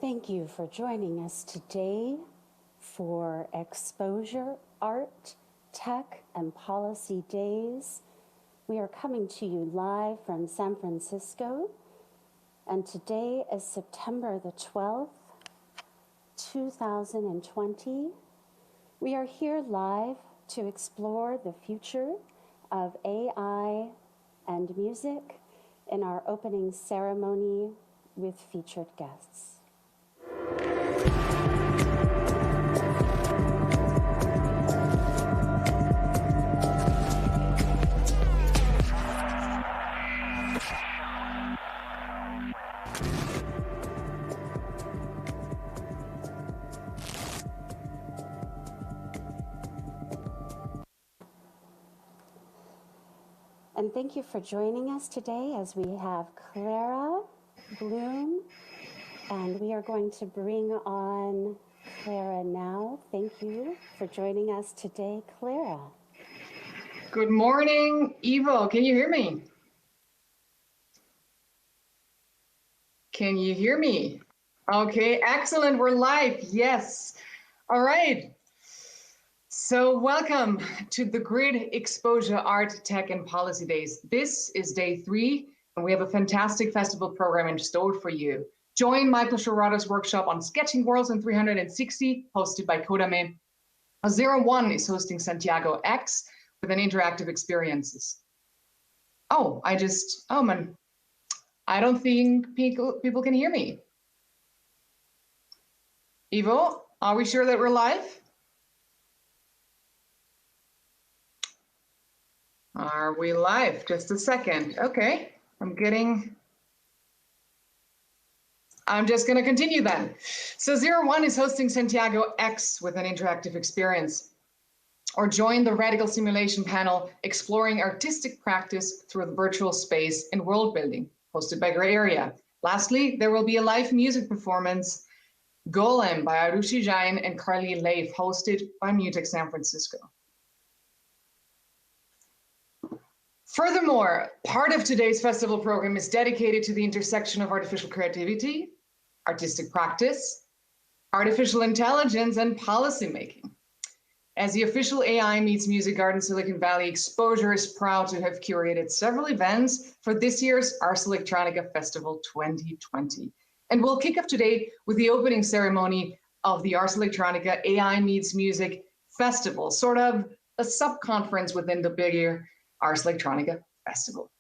Thank you for joining us today for Exposure Art, Tech, and Policy Days. We are coming to you live from San Francisco, and today is September the 12th, 2020. We are here live to explore the future of AI and music in our opening ceremony with featured guests. And thank you for joining us today as we have Clara Bloom, and we are going to bring on Clara now. Thank you for joining us today, Clara. Good morning, Ivo. Can you hear me? Can you hear me? Okay, excellent. We're live. Yes. All right. So welcome to the Grid Exposure Art, Tech, and Policy Days. This is day 3, and we have a fantastic festival program in store for you. Join Michael Sherrata's workshop on Sketching Worlds in 360, hosted by Codame. 01 is hosting Santiago X with an interactive experiences. Oh man, I don't think people can hear me. Ivo, are we sure that we're live? Are we live? Just a second. Okay, I'm just going to continue then. So 01 is hosting Santiago X with an interactive experience. Or join the Radical Simulation panel exploring artistic practice through the virtual space and world building, hosted by Gray Area. Lastly, there will be a live music performance, Golem by Arushi Jain and Carly Leif, hosted by MUTEK San Francisco. Furthermore, part of today's festival program is dedicated to the intersection of artificial creativity, artistic practice, artificial intelligence, and policymaking. As the official AI Meets Music Garden Silicon Valley, Exposure is proud to have curated several events for this year's Ars Electronica Festival 2020. And we'll kick off today with the opening ceremony of the Ars Electronica AI Meets Music Festival, sort of a sub-conference within the bigger Ars Electronica Festival.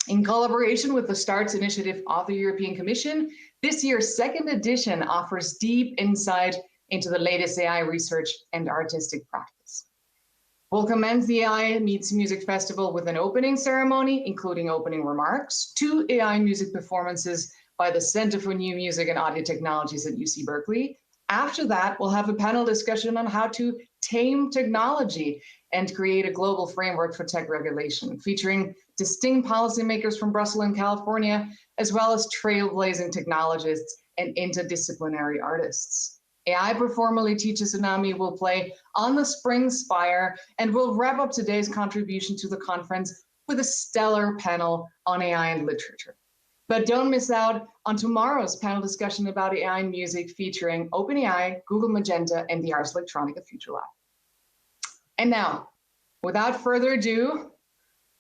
In collaboration with the STARTS initiative of the European Commission, this year's second edition offers deep insight into the latest AI research and artistic practice. We'll commence the AI Meets Music Festival with an opening ceremony, including opening remarks, 2 AI music performances by the Center for New Music and Audio Technologies at UC Berkeley. After that, we'll have a panel discussion on how to tame technology and create a global framework for tech regulation, featuring distinct policymakers from Brussels and California, as well as trailblazing technologists and interdisciplinary artists. AI Performally Teaches Tsunami will play on the Spring Spire, and we'll wrap up today's contribution to the conference with a stellar panel on AI and literature. But don't miss out on tomorrow's panel discussion about AI and music featuring OpenAI, Google Magenta, and the Ars Electronica Future Lab. And now, without further ado,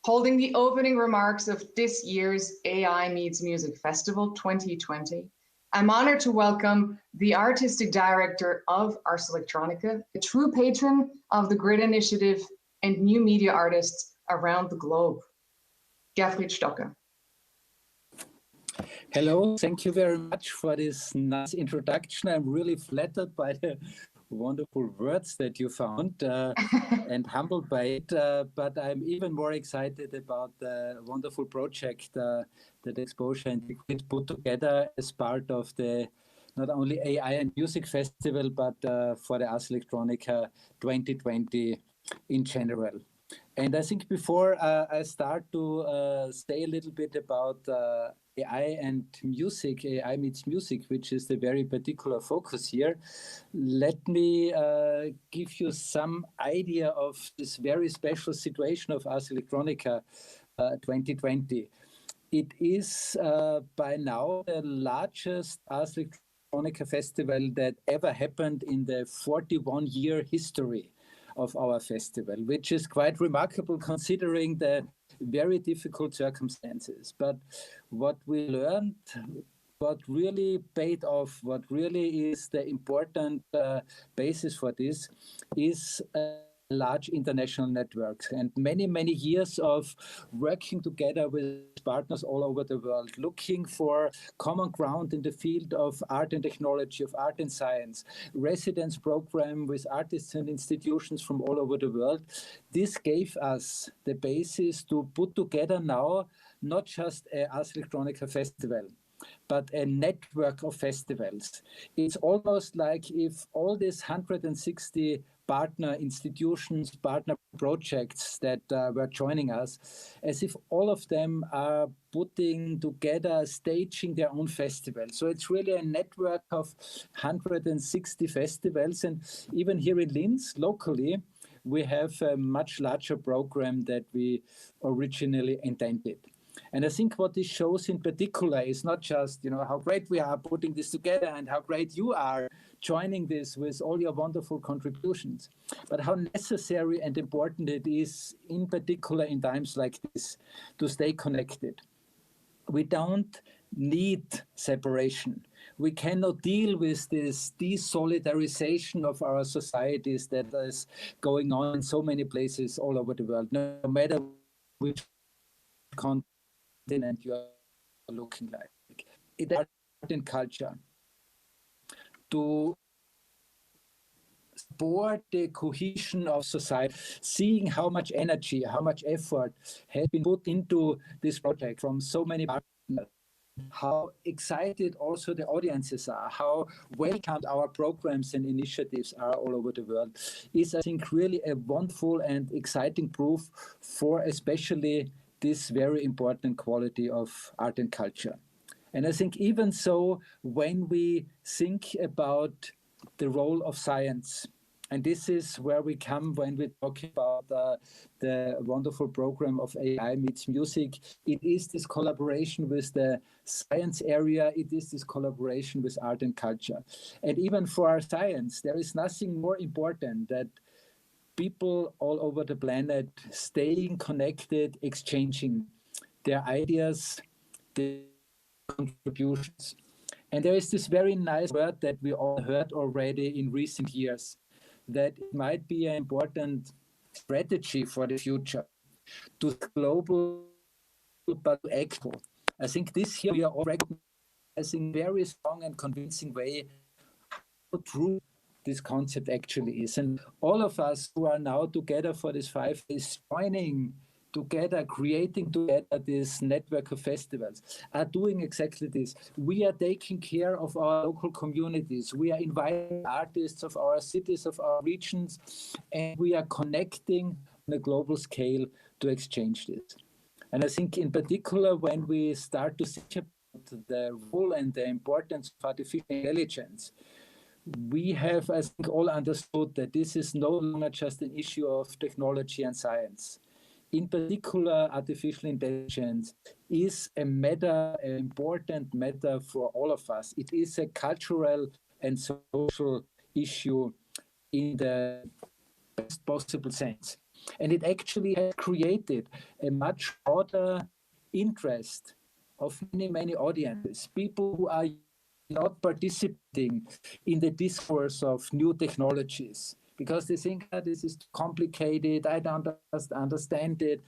holding the opening remarks of this year's AI Meets Music Festival 2020, I'm honored to welcome the artistic director of Ars Electronica, a true patron of the GRID initiative and new media artists around the globe, Gerfried Stocker. Hello, thank you very much for this nice introduction. I'm really flattered by the wonderful words that you found and humbled by it, but I'm even more excited about the wonderful project that Exposure and Grid put together as part of the not only AI and Music Festival, but for the Ars Electronica 2020 in general. And I think before I start to say a little bit about AI and music, AI Meets Music, which is the very particular focus here, let me give you some idea of this very special situation of Ars Electronica 2020. It is by now the largest Ars Electronica festival that ever happened in the 41-year history of our festival, which is quite remarkable considering the very difficult circumstances. But what we learned, what really paid off, what really is the important basis for this is large international networks and many, many years of working together with partners all over the world, looking for common ground in the field of art and technology, of art and science, residence program with artists and institutions from all over the world. This gave us the basis to put together now not just a Ars Electronica festival, but a network of festivals. It's almost like if all these 160 partner institutions, partner projects that were joining us, as if all of them are putting together, staging their own festival. So it's really a network of 160 festivals. And even here in Linz, locally, we have a much larger program that we originally intended. And I think what this shows in particular is not just, how great we are putting this together and how great you are joining this with all your wonderful contributions, but how necessary and important it is, in particular in times like this, to stay connected. We don't need separation. We cannot deal with this desolidarization of our societies that is going on in so many places all over the world, no matter which continent you are looking like. It is art and culture to support the cohesion of society, seeing how much energy, how much effort has been put into this project from so many partners, how excited also the audiences are, how welcomed our programs and initiatives are all over the world, is, I think, really a wonderful and exciting proof for especially this very important quality of art and culture. And I think even so, when we think about the role of science, and this is where we come when we talk about the wonderful program of AIxMusic, it is this collaboration with the science area, it is this collaboration with art and culture. And even for our science, there is nothing more important than people all over the planet staying connected, exchanging their ideas, their contributions. And there is this very nice word that we all heard already in recent years, that it might be an important strategy for the future to global but to act. I think this year we are all recognizing very strong and convincing way how true this concept actually is. And all of us who are now together for this 5 days, joining together, creating together this network of festivals, are doing exactly this. We are taking care of our local communities. We are inviting artists of our cities, of our regions, and we are connecting on a global scale to exchange this. And I think in particular, when we start to think about the role and the importance of artificial intelligence, we have, I think, all understood that this is no longer just an issue of technology and science. In particular, artificial intelligence is a matter, an important matter for all of us. It is a cultural and social issue in the best possible sense. And it actually has created a much broader interest of many, many audiences, people who are not participating in the discourse of new technologies because they think this is too complicated, I don't understand it.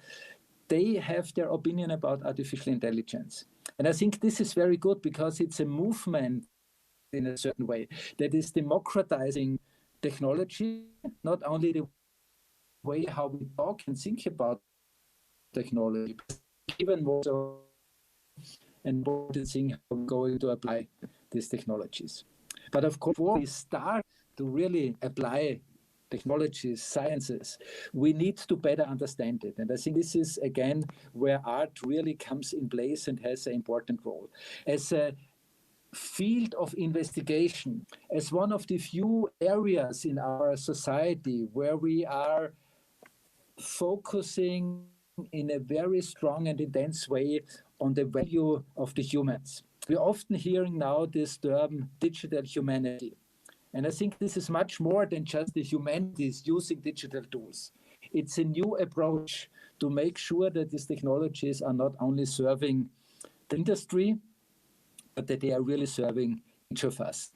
They have their opinion about artificial intelligence. And I think this is very good because it's a movement in a certain way that is democratizing technology, not only the way how we talk and think about technology, but even more so an important thing how we're going to apply these technologies. But of course, before we start to really apply technologies, sciences, we need to better understand it. And I think this is, again, where art really comes in place and has an important role. As a field of investigation, as one of the few areas in our society where we are focusing in a very strong and intense way on the value of the humans. We're often hearing now this term digital humanity. And I think this is much more than just the humanities using digital tools. It's a new approach to make sure that these technologies are not only serving the industry, but that they are really serving each of us.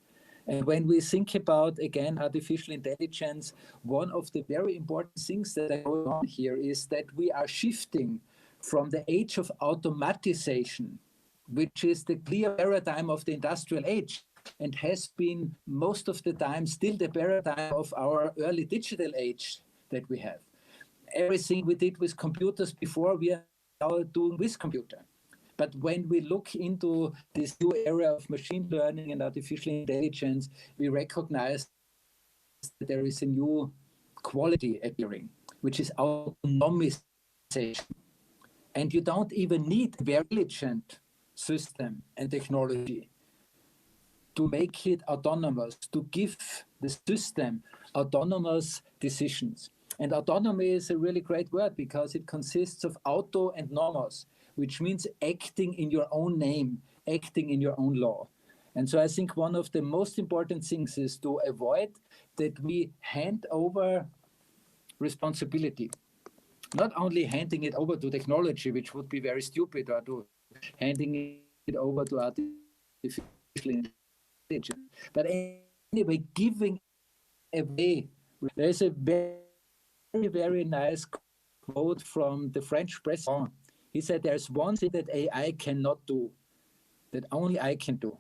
And when we think about, again, artificial intelligence, one of the very important things that are going on here is that we are shifting from the age of automatization, which is the clear paradigm of the industrial age, and has been most of the time still the paradigm of our early digital age that we have. Everything we did with computers before, we are now doing with computer. But when we look into this new era of machine learning and artificial intelligence, we recognize that there is a new quality appearing, which is autonomization. And you don't even need a very intelligent system and technology to make it autonomous, to give the system autonomous decisions. And autonomy is a really great word because it consists of auto and nomos, which means acting in your own name, acting in your own law. And so I think one of the most important things is to avoid that we hand over responsibility. Not only handing it over to technology, which would be very stupid, or to handing it over to artificial intelligence, but anyway, giving away. There's a very, very nice quote from the French president. He said, there's one thing that AI cannot do, that only I can do.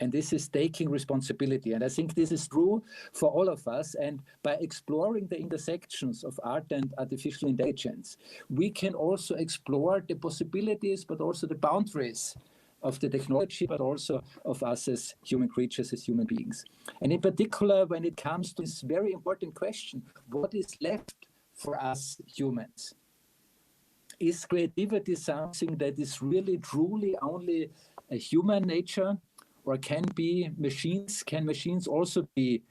And this is taking responsibility. And I think this is true for all of us. And by exploring the intersections of art and artificial intelligence, we can also explore the possibilities, but also the boundaries of the technology, but also of us as human creatures, as human beings. And in particular, when it comes to this very important question, what is left for us humans? Is creativity something that is really, truly only a human nature? Or can machines also be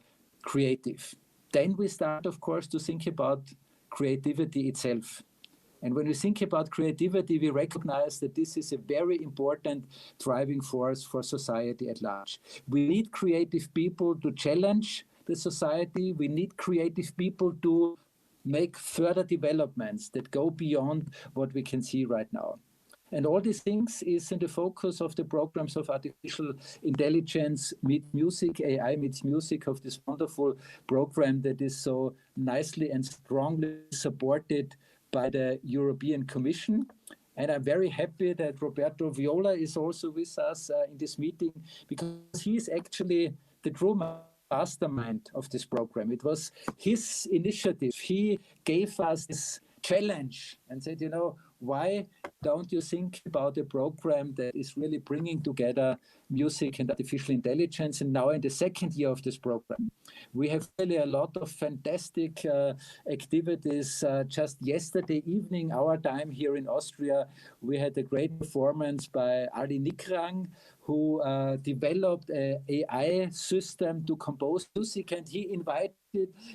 creative? Then we start, of course, to think about creativity itself. And when we think about creativity, we recognize that this is a very important driving force for society at large. We need creative people to challenge the society. We need creative people to make further developments that go beyond what we can see right now. And all these things is in the focus of the programs of artificial intelligence meets music, AI meets music, of this wonderful program that is so nicely and strongly supported by the European Commission. And I'm very happy that Roberto Viola is also with us in this meeting, because he is actually the true mastermind of this program. It was his initiative. He gave us this challenge and said, you know, why don't you think about a program that is really bringing together music and artificial intelligence? And now in the second year of this program, we have really a lot of fantastic activities. Just yesterday evening, our time here in Austria, we had a great performance by Ali Nikrang, who developed an AI system to compose music, and he invited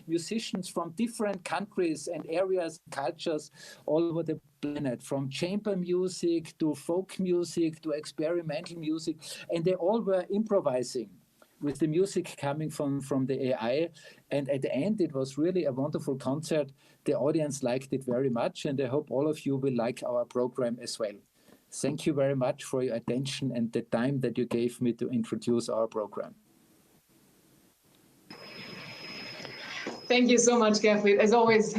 musicians from different countries and areas, cultures all over the planet, from chamber music to folk music to experimental music, and they all were improvising with the music coming from the AI. And at the end, it was really a wonderful concert. The audience liked it very much, and I hope all of you will like our program as well. Thank you very much for your attention and the time that you gave me to introduce our program. Thank you so much, Gerfried. As always,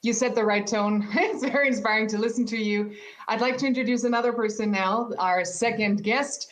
you set the right tone. It's very inspiring to listen to you. I'd like to introduce another person now, our second guest,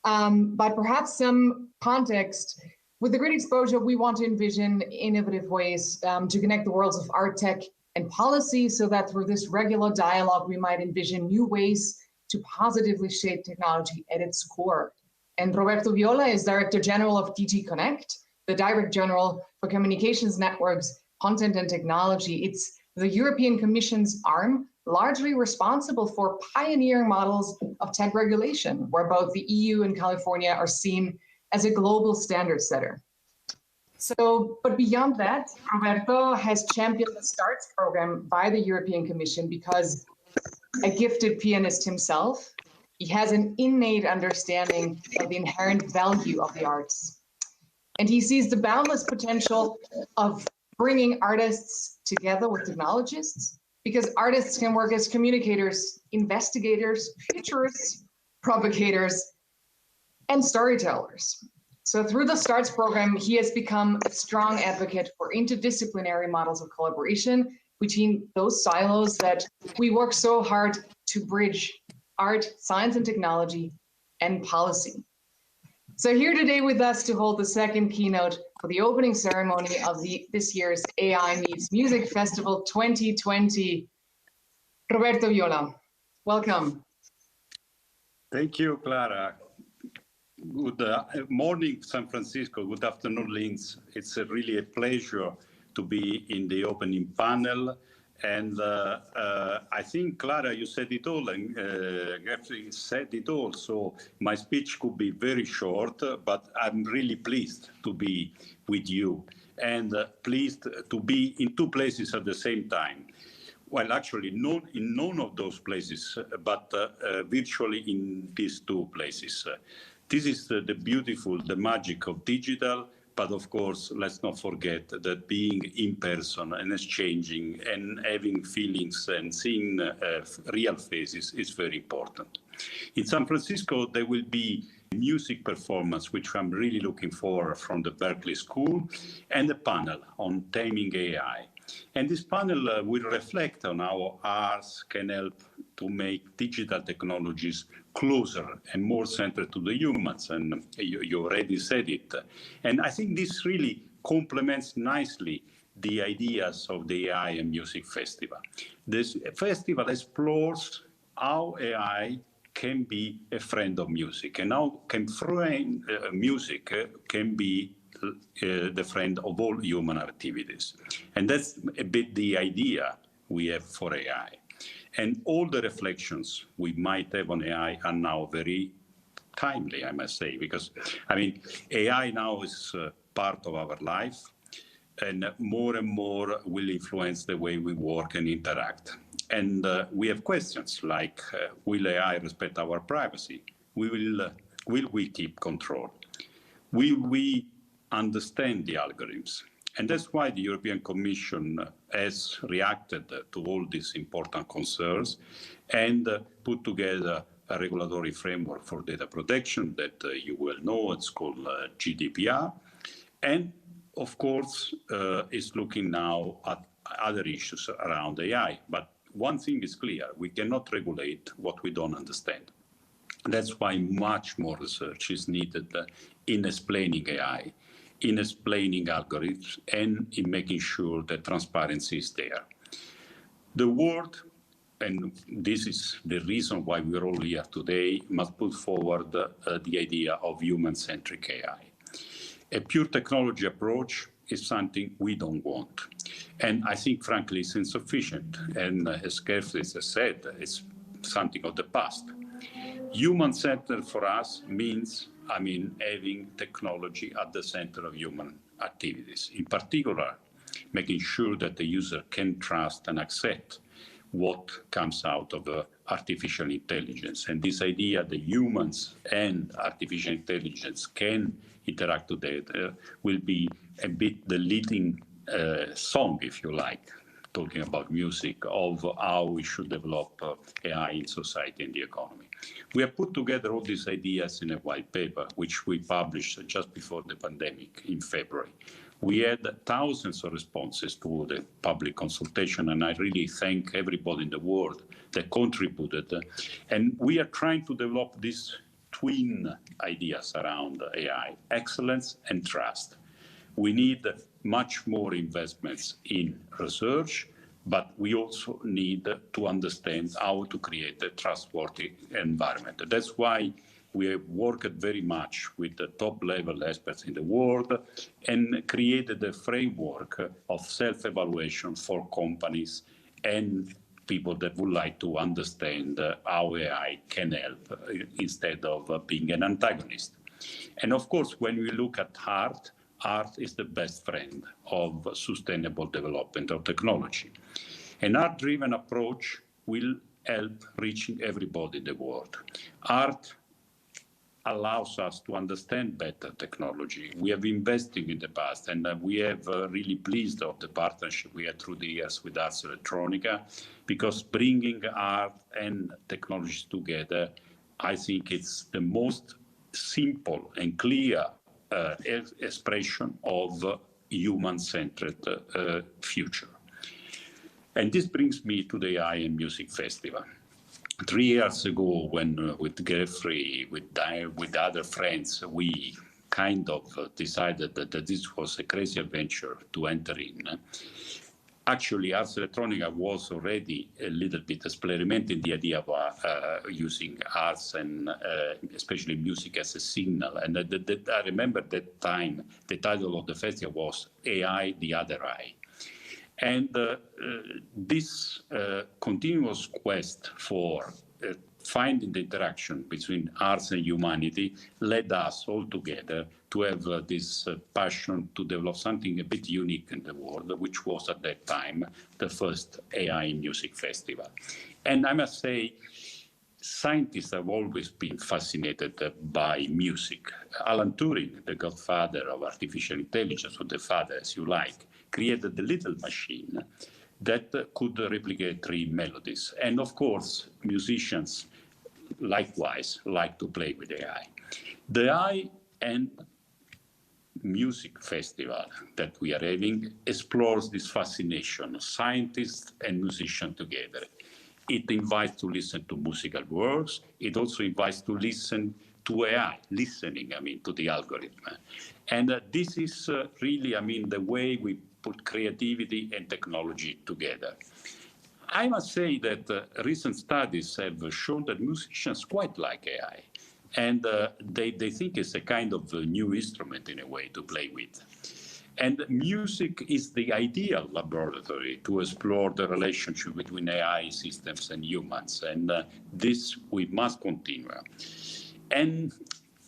but perhaps some context. With the great exposure, we want to envision innovative ways to connect the worlds of art, tech, and policy, so that through this regular dialogue, we might envision new ways to positively shape technology at its core. And Roberto Viola is Director General of DG Connect, the Director General for Communications Networks, Content and Technology. It's the European Commission's arm, largely responsible for pioneering models of tech regulation, where both the EU and California are seen as a global standard setter. So, but beyond that, Roberto has championed the STARTS program by the European Commission because a gifted pianist himself, He has an innate understanding of the inherent value of the arts. And he sees the boundless potential of bringing artists together with technologists, because artists can work as communicators, investigators, futurists, propagators, and storytellers. So through the STARTS program, he has become a strong advocate for interdisciplinary models of collaboration between those silos that we work so hard to bridge: art, science and technology, and policy. So here today with us to hold the second keynote for the opening ceremony of this year's AIxMusic Festival 2020, Roberto Viola. Welcome. Thank you, Clara. Good morning, San Francisco. Good afternoon, Linz. It's really a pleasure to be in the opening panel. And I think, Clara, you said it all, and Jeffrey said it all. So my speech could be very short, but I'm really pleased to be with you and pleased to be in two places at the same time. Well, actually, in none of those places, but virtually in these two places. This is the beautiful, the magic of digital, but of course, let's not forget that being in person and exchanging and having feelings and seeing real faces is very important. In San Francisco, there will be a music performance, which I'm really looking for, from the Berkeley School, and a panel on taming AI. And this panel will reflect on how arts can help to make digital technologies closer and more centered to the humans. And you already said it. And I think this really complements nicely the ideas of the AI and Music Festival. This festival explores how AI can be a friend of music, and how music can be the friend of all human activities. And that's a bit the idea we have for AI. And all the reflections we might have on AI are now very timely, I must say, because, I mean, AI now is part of our life, and more will influence the way we work and interact. And we have questions like, will AI respect our privacy? Will we keep control? Will we understand the algorithms? And that's why the European Commission has reacted to all these important concerns and put together a regulatory framework for data protection that you will know. It's called GDPR. And of course, is looking now at other issues around AI. But one thing is clear: we cannot regulate what we don't understand. That's why much more research is needed in explaining AI, in explaining algorithms, and in making sure that transparency is there. The world, and this is the reason why we're all here today, must put forward the idea of human-centric AI. A pure technology approach is something we don't want. And I think, frankly, it's insufficient. And as Jeffrey has said, it's something of the past. Human-centered for us means, having technology at the center of human activities. In particular, making sure that the user can trust and accept what comes out of artificial intelligence. And this idea that humans and artificial intelligence can interact together will be a bit the leading song, if you like, talking about music, of how we should develop AI in society and the economy. We have put together all these ideas in a white paper, which we published just before the pandemic in February. We had thousands of responses to the public consultation, and I really thank everybody in the world that contributed. And we are trying to develop these twin ideas around AI: excellence and trust. We need much more investments in research, but we also need to understand how to create a trustworthy environment. That's why we have worked very much with the top-level experts in the world and created a framework of self-evaluation for companies and people that would like to understand how AI can help instead of being an antagonist. And of course, when we look at art, art is the best friend of sustainable development of technology. An art-driven approach will help reaching everybody in the world. Art allows us to understand better technology. We have invested in the past, and we have really pleased of the partnership we had through the years with Ars Electronica, because bringing art and technology together, I think it's the most simple and clear expression of human-centered future. And this brings me to the AIxMusic Festival. 3 years ago, when with Geoffrey, with other friends, we kind of decided that this was a crazy adventure to enter in. Actually, Ars Electronica was already a little bit experimenting the idea of using arts and especially music as a signal. And I remember that time, the title of the festival was AI, the Other Eye. And this continuous quest for finding the interaction between arts and humanity led us all together to have this passion to develop something a bit unique in the world, which was at that time the first AIxMusic Festival. And I must say, scientists have always been fascinated by music. Alan Turing, the godfather of artificial intelligence, or the father as you like, created the little machine that could replicate 3 melodies. And of course, musicians likewise like to play with AI. The AIxMusic Festival that we are having explores this fascination of scientists and musicians together. It invites to listen to musical works. It also invites to listen to AI, to the algorithm. And this is really, the way we put creativity and technology together. I must say that recent studies have shown that musicians quite like AI, and they think it's a kind of a new instrument in a way to play with. And music is the ideal laboratory to explore the relationship between AI systems and humans, and this we must continue. And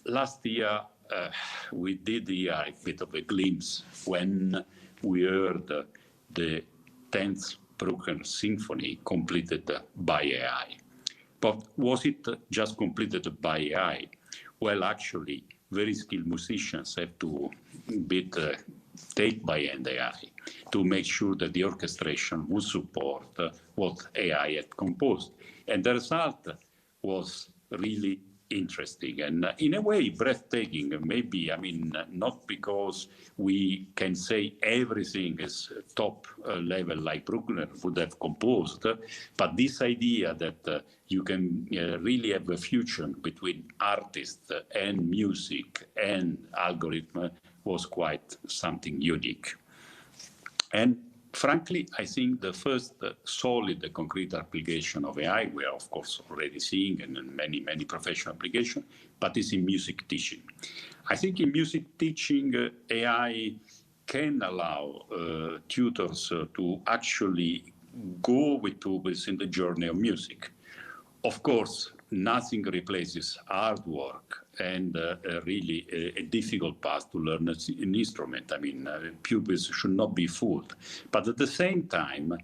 last year, we did a bit of a glimpse when we heard the 10th Bruckner Symphony completed by AI. But was it just completed by AI? Well, actually, very skilled musicians have to take by hand AI to make sure that the orchestration would support what AI had composed. And the result was really interesting and in a way breathtaking. Maybe, not because we can say everything is top level like Bruckner would have composed, but this idea that you can really have a fusion between artists and music and algorithm was quite something unique. And frankly, I think the first solid, concrete application of AI, we are of course already seeing in many, many professional applications, but it's in music teaching. I think in music teaching, AI can allow tutors to actually go with pupils in the journey of music. Of course, nothing replaces hard work and really a difficult path to learn an instrument. Pupils should not be fooled. But at the same time,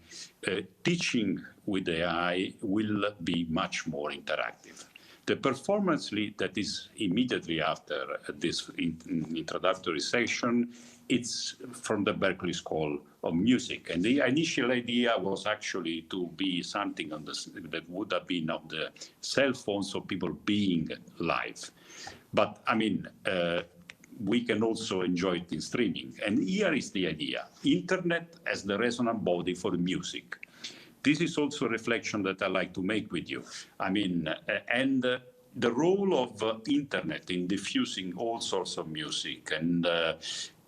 teaching with AI will be much more interactive. The performance lead that is immediately after this introductory session, it's from the Berklee School of Music. And the initial idea was actually to be something on that would have been of the cell phones of people being live. But we can also enjoy it in streaming. And here is the idea. Internet as the resonant body for music. This is also a reflection that I like to make with you. The role of internet in diffusing all sorts of music, and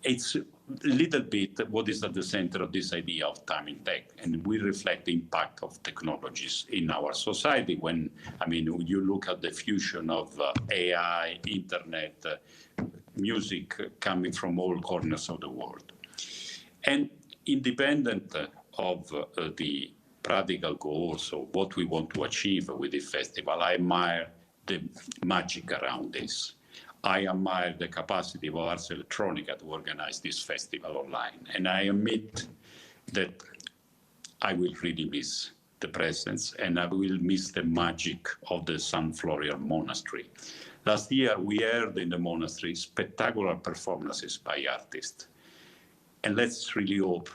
it's a little bit what is at the center of this idea of time in tech, and we reflect the impact of technologies in our society when, you look at the fusion of AI, internet, music coming from all corners of the world. And independent of the practical goals of what we want to achieve with the festival, I admire the magic around this. I admire the capacity of Ars Electronica to organize this festival online. And I admit that I will really miss the presence, and I will miss the magic of the San Florian Monastery. Last year, we heard in the monastery spectacular performances by artists. And let's really hope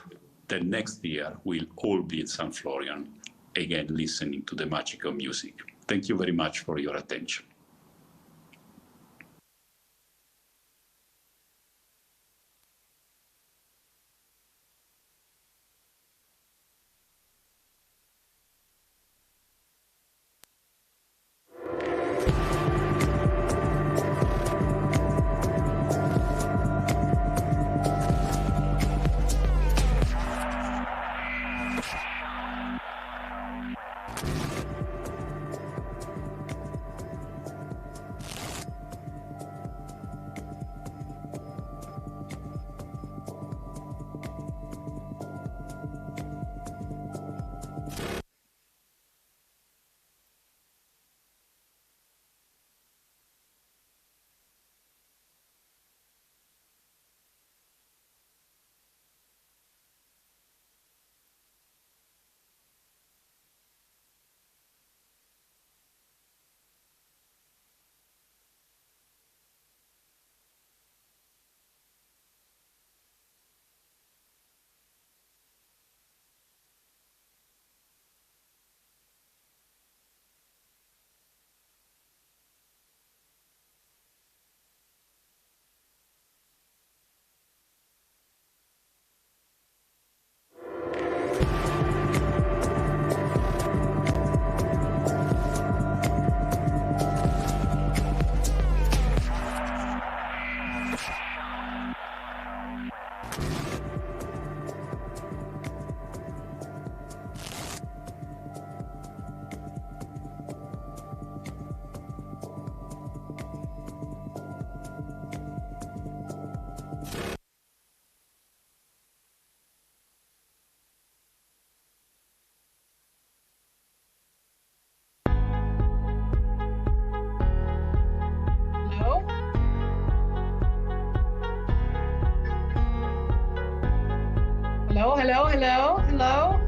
that next year we'll all be in San Florian, again, listening to the magic of music. Thank you very much for your attention. Hello? Hello, hello, hello, hello.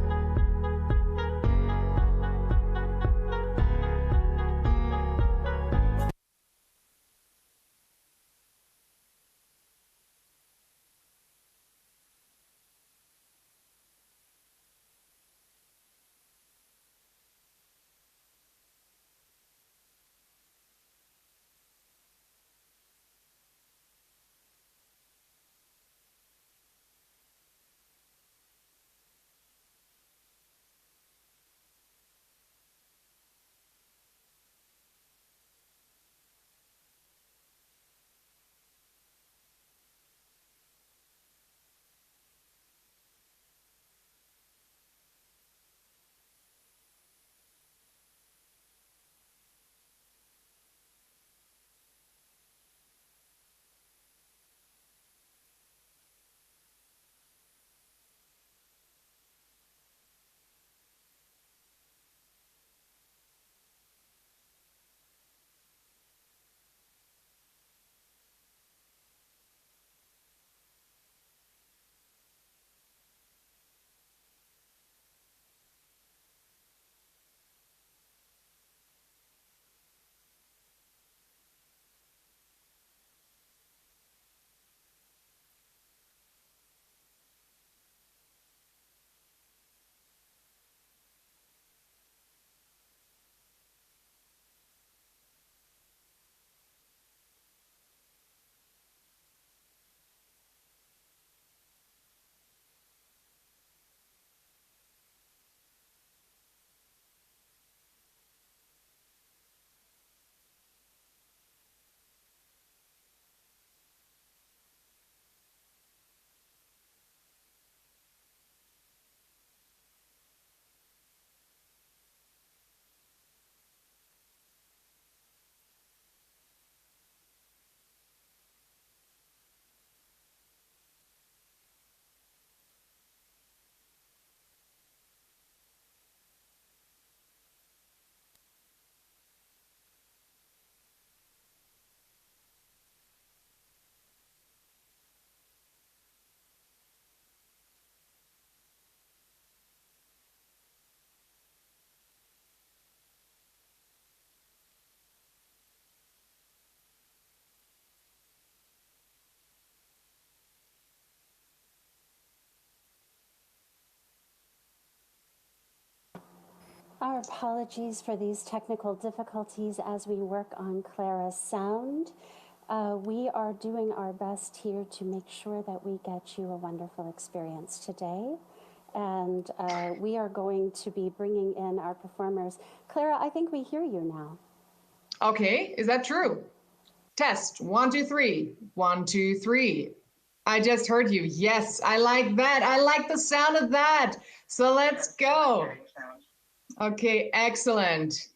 Our apologies for these technical difficulties as we work on Clara's sound. We are doing our best here to make sure that we get you a wonderful experience today. And we are going to be bringing in our performers. Clara, I think we hear you now. Okay, is that true? Test, 1, 2, 3, 1, 2, 3. I just heard you. Yes, I like that. I like the sound of that. So let's go. Okay, excellent.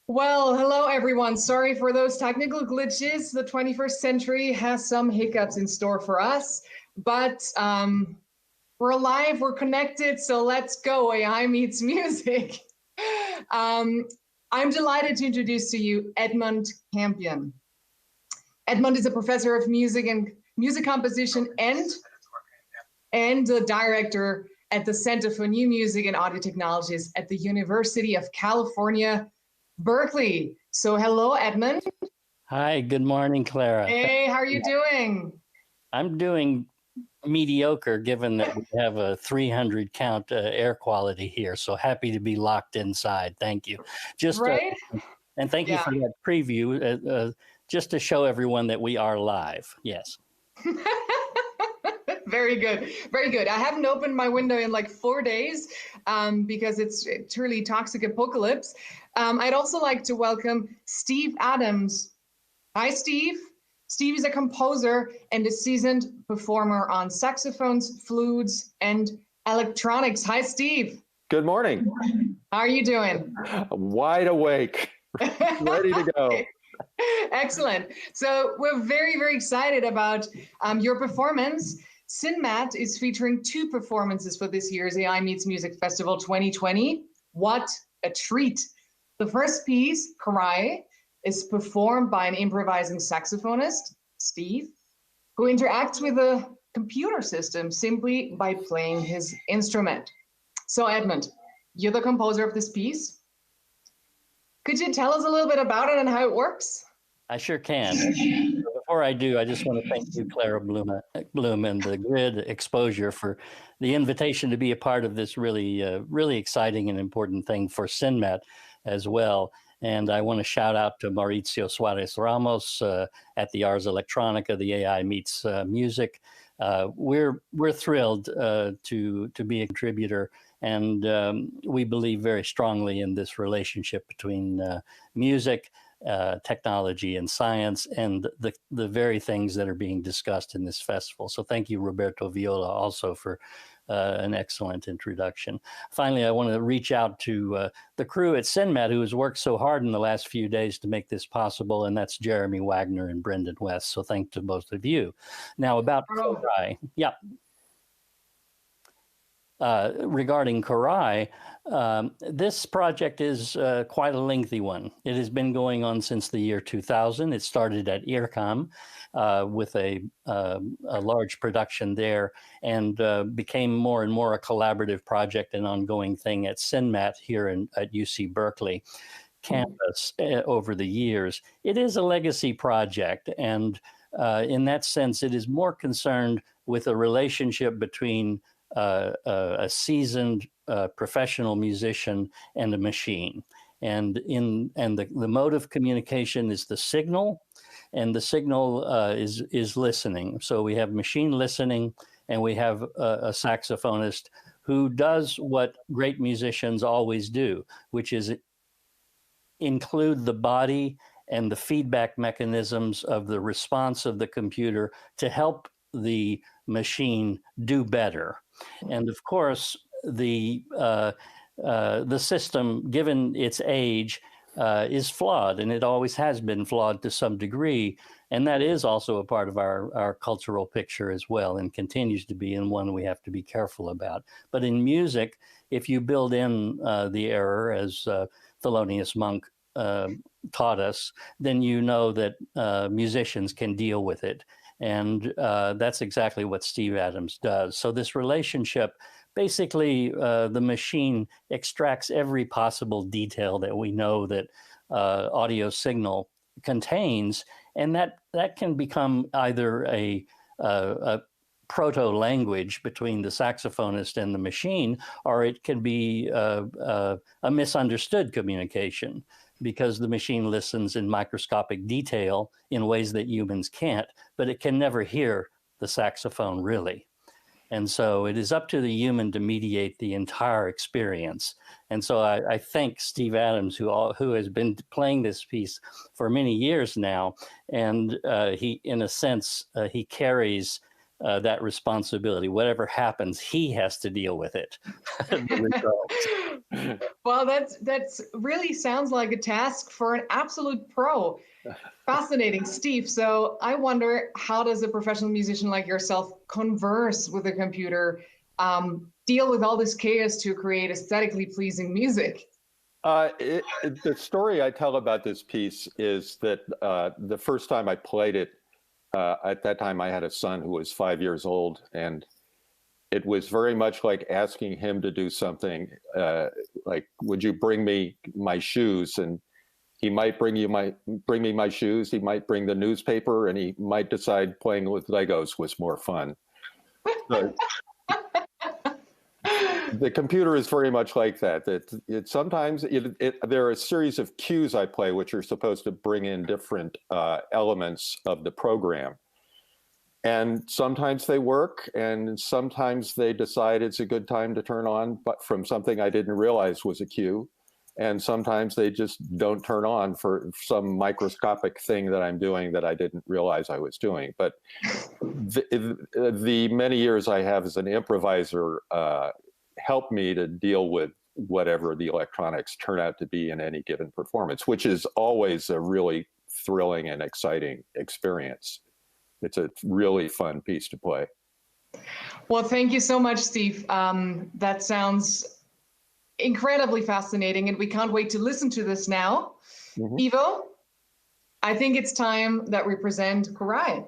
Well, hello everyone. Sorry for those technical glitches. The 21st century has some hiccups in store for us, but we're alive, we're connected, so let's go. AI meets music. I'm delighted to introduce to you Edmund Campion. Edmund is a professor of music and music composition and the director at the Center for New Music and Audio Technologies at the University of California, Berkeley. So hello, Edmund. Hi, good morning, Clara. Hey, how are you doing? I'm doing mediocre given that we have a 300 count air quality here. So happy to be locked inside. Thank you. Just right? And thank you for that preview, just to show everyone that we are live. Yes. Very good. Very good. I haven't opened my window in like 4 days because it's truly toxic apocalypse. I'd also like to welcome Steve Adams. Hi, Steve. Steve is a composer and a seasoned performer on saxophones, flutes, and electronics. Hi, Steve. Good morning. How are you doing? Wide awake, ready to go. Okay. Excellent. So we're very, very excited about your performance. CINMAT is featuring 2 performances for this year's AI Meets Music Festival 2020. What a treat. The first piece, Cry, is performed by an improvising saxophonist, Steve, who interacts with a computer system simply by playing his instrument. So Edmund, you're the composer of this piece. Could you tell us a little bit about it and how it works? I sure can. Before I do, I just want to thank you, Clara Bloom and the Grid Exposure for the invitation to be a part of this really exciting and important thing for CINMAT as well. And I want to shout out to Mauricio Suarez Ramos at the Ars Electronica, the AI Meets Music. We're thrilled to be a contributor, and we believe very strongly in this relationship between music, technology, and science, and the very things that are being discussed in this festival. So thank you, Roberto Viola, also for an excellent introduction. Finally, I want to reach out to the crew at CINMAT who has worked so hard in the last few days to make this possible, and that's Jeremy Wagner and Brendan West. So thanks to both of you. Now about Codame. Yeah. Regarding Codame, this project is quite a lengthy one. It has been going on since the year 2000. It started at IRCAM with a large production there, and became more and more a collaborative project and ongoing thing at CINMAT here at UC Berkeley campus over the years. It is a legacy project, and in that sense, it is more concerned with a relationship between a seasoned professional musician and a machine. And the mode of communication is the signal, and the signal is listening. So we have machine listening, and we have a saxophonist who does what great musicians always do, which is include the body and the feedback mechanisms of the response of the computer to help the machine do better. And of course, the system, given its age, is flawed, and it always has been flawed to some degree. And that is also a part of our cultural picture as well, and continues to be, and one we have to be careful about. But in music, if you build in the error, as Thelonious Monk taught us, then you know that musicians can deal with it. And that's exactly what Steve Adams does. So this relationship, basically, the machine extracts every possible detail that we know that audio signal contains, and that can become either a proto-language between the saxophonist and the machine, or it can be a misunderstood communication because the machine listens in microscopic detail in ways that humans can't, but it can never hear the saxophone really. And so it is up to the human to mediate the entire experience. And so I thank Steve Adams, who has been playing this piece for many years now. And he, in a sense, he carries that responsibility. Whatever happens, he has to deal with it. Well, that's really sounds like a task for an absolute pro. Fascinating, Steve. So I wonder, how does a professional musician like yourself converse with a computer, deal with all this chaos to create aesthetically pleasing music? The story I tell about this piece is that the first time I played it, at that time I had a son who was 5 years old, and it was very much like asking him to do something, like, would you bring me my shoes? And he might bring me my shoes, he might bring the newspaper, and he might decide playing with Legos was more fun. So, the computer is very much like that. Sometimes there are a series of cues I play which are supposed to bring in different elements of the program. And sometimes they work, and sometimes they decide it's a good time to turn on, but from something I didn't realize was a cue. And sometimes they just don't turn on for some microscopic thing that I'm doing that I didn't realize I was doing. But the many years I have as an improviser helped me to deal with whatever the electronics turn out to be in any given performance, which is always a really thrilling and exciting experience. It's a really fun piece to play. Well, thank you so much, Steve. That sounds incredibly fascinating, and we can't wait to listen to this now. Mm-hmm. Ivo, I think it's time that we present Codame.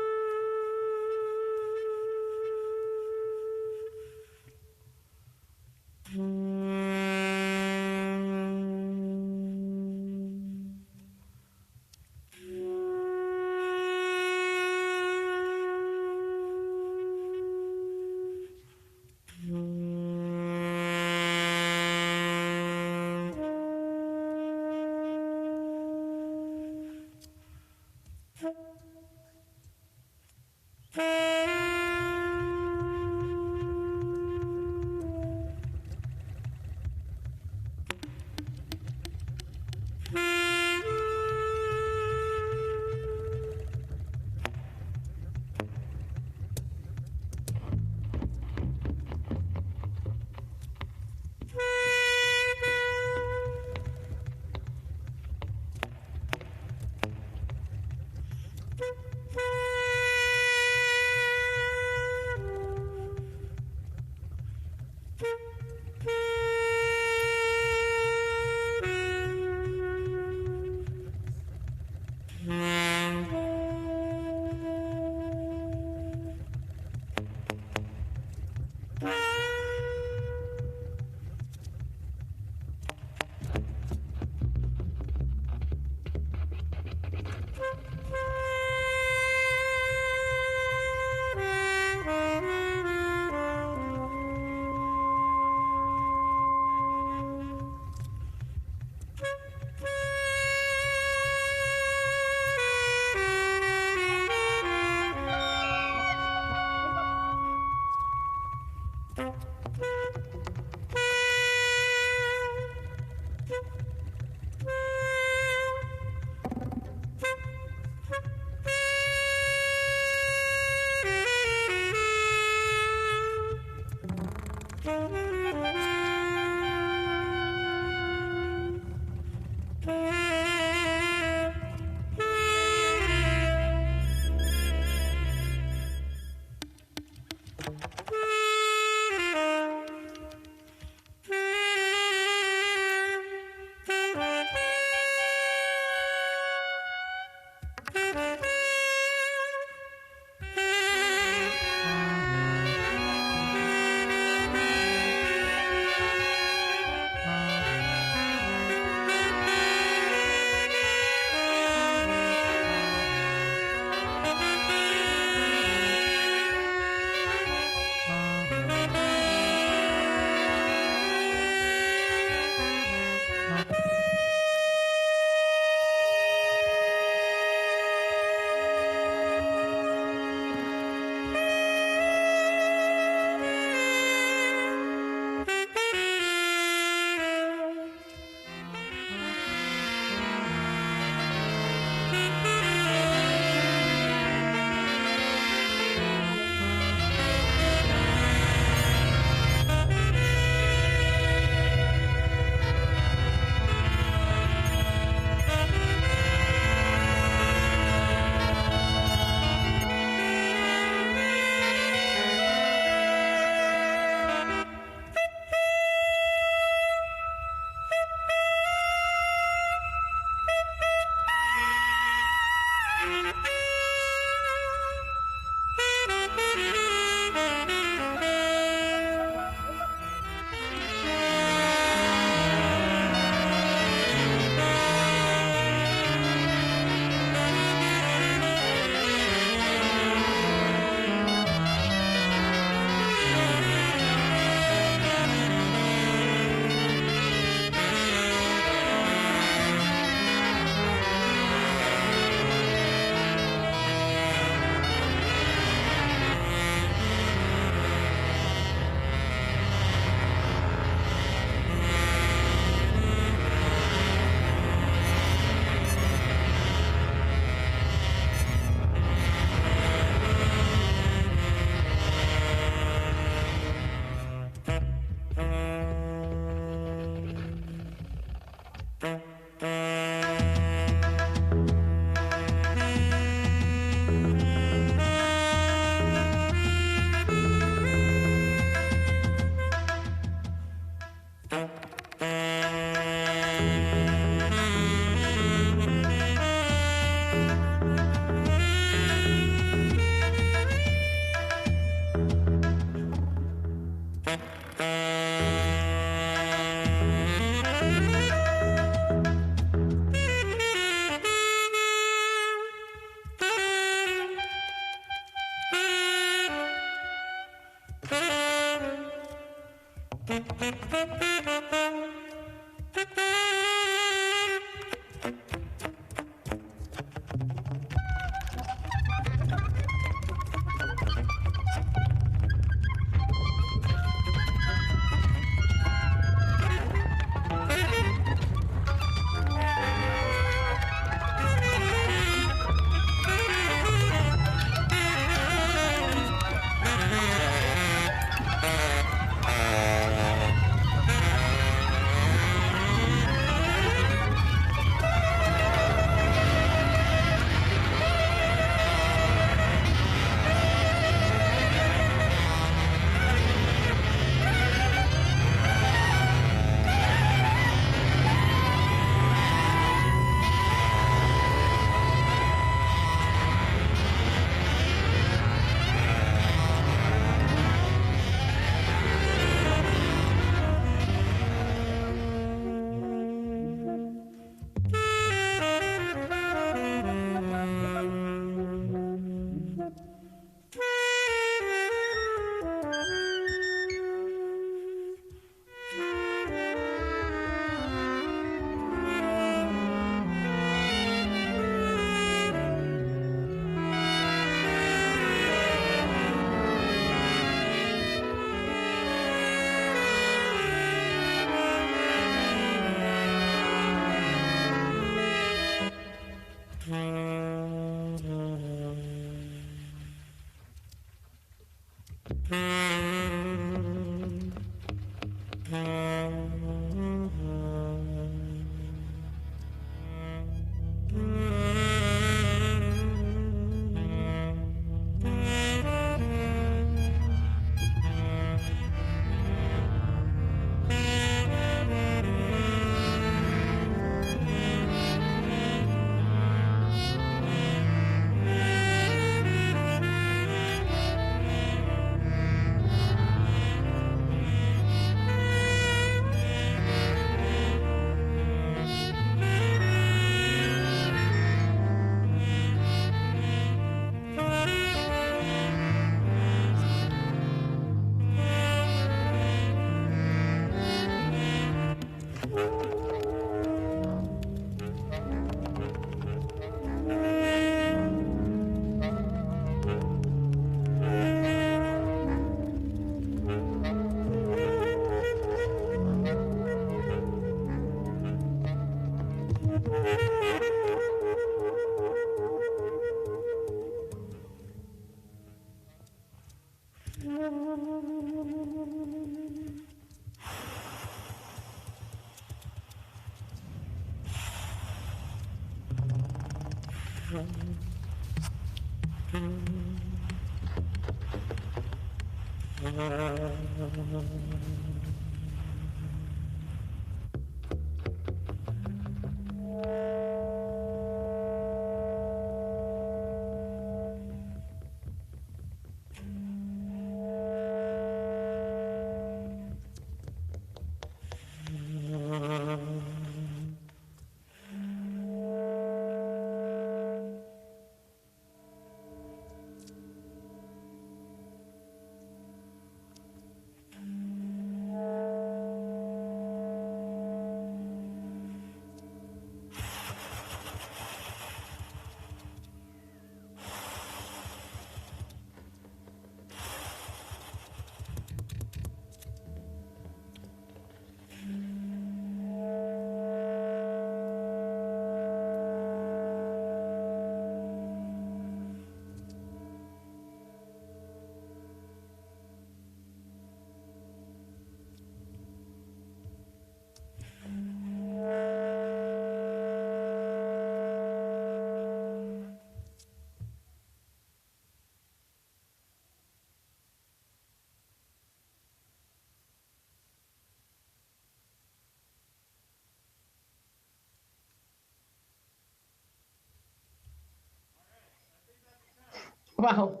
Wow,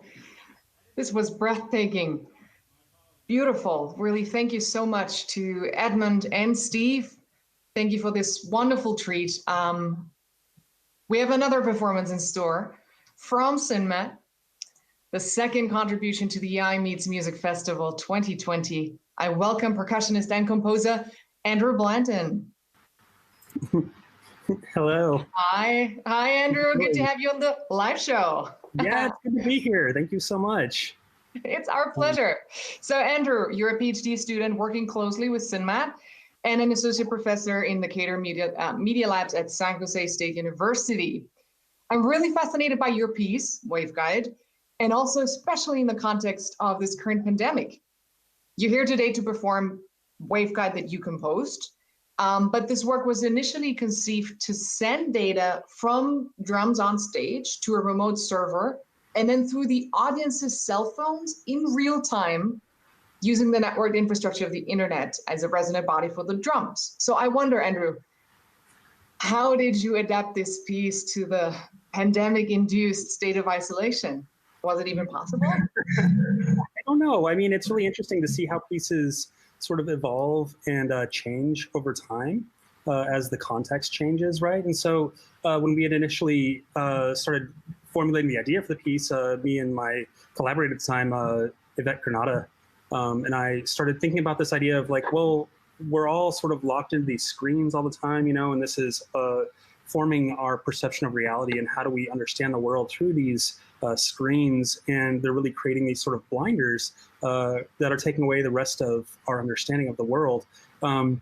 this was breathtaking. Beautiful. Really, thank you so much to Edmund and Steve. Thank you for this wonderful treat. We have another performance in store from CINMAT, the second contribution to the AIxMusic Festival 2020. I welcome percussionist and composer Andrew Blanton. Hello. Hi, Andrew. Good to have you on the live show. Yeah, it's good to be here. Thank you so much. It's our pleasure. So, Andrew, you're a PhD student working closely with CINMAT and an associate professor in the Cater Media Labs at San Jose State University. I'm really fascinated by your piece, Waveguide, and also especially in the context of this current pandemic. You're here today to perform Waveguide that you composed, but this work was initially conceived to send data from drums on stage to a remote server, and then through the audience's cell phones in real time, using the networked infrastructure of the internet as a resonant body for the drums. So I wonder, Andrew, how did you adapt this piece to the pandemic-induced state of isolation? Was it even possible? I don't know. I mean, it's really interesting to see how pieces sort of evolve and change over time as the context changes, right? And so when we had initially started formulating the idea for the piece, me and my collaborator at the time, Electronica, and I started thinking about this idea of like, well, we're all sort of locked into these screens all the time, you know, and this is forming our perception of reality, and how do we understand the world through these screens, and they're really creating these sort of blinders that are taking away the rest of our understanding of the world. And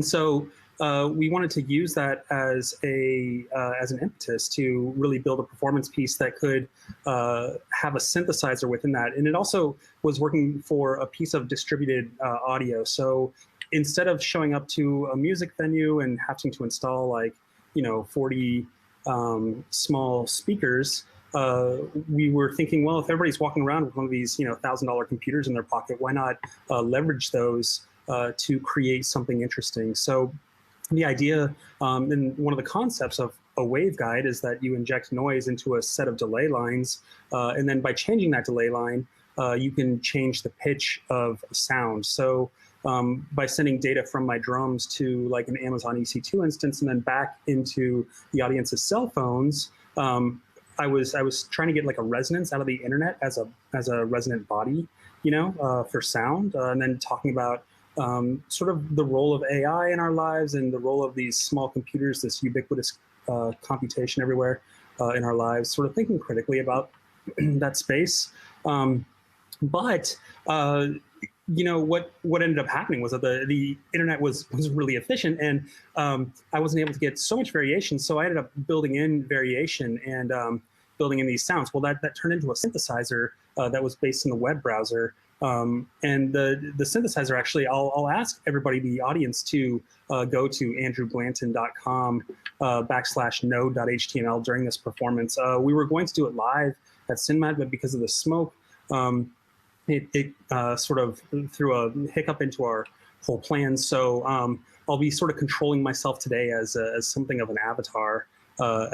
so we wanted to use that as an impetus to really build a performance piece that could have a synthesizer within that. And it also was working for a piece of distributed audio. So instead of showing up to a music venue and having to install like, 40 small speakers, we were thinking, well, if everybody's walking around with one of these, $1,000 computers in their pocket, why not leverage those to create something interesting? So the idea and one of the concepts of a waveguide is that you inject noise into a set of delay lines, and then by changing that delay line, you can change the pitch of sound. So by sending data from my drums to like an Amazon EC2 instance and then back into the audience's cell phones, I was trying to get like a resonance out of the internet as a resonant body, for sound, and then talking about sort of the role of AI in our lives and the role of these small computers, this ubiquitous computation everywhere in our lives, sort of thinking critically about that space. But what ended up happening was that the internet was really efficient, and I wasn't able to get so much variation. So I ended up building in variation and building in these sounds. Well, that turned into a synthesizer that was based in the web browser. And the synthesizer, actually, I'll ask everybody, the audience, to go to andrewblanton.com /node.html during this performance. We were going to do it live at CINMAT, but because of the smoke, it sort of threw a hiccup into our whole plan. So I'll be sort of controlling myself today as something of an avatar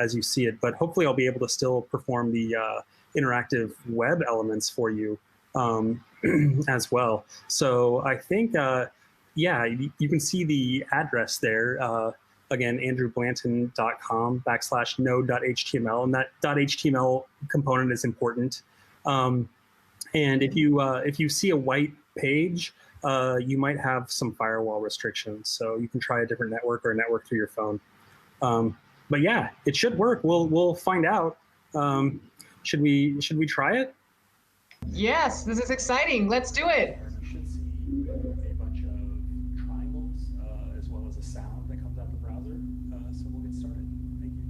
as you see it. But hopefully I'll be able to still perform the interactive web elements for you as well. So I think, you can see the address there. Again, andrewblanton.com /node.html, and that .html component is important. And if you see a white page, you might have some firewall restrictions. So you can try a different network or a network through your phone. But yeah, it should work. We'll find out. Should we try it? Yes, this is exciting. Let's do it. You should see a bunch of triangles as well as a sound that comes out the browser. So we'll get started. Thank you.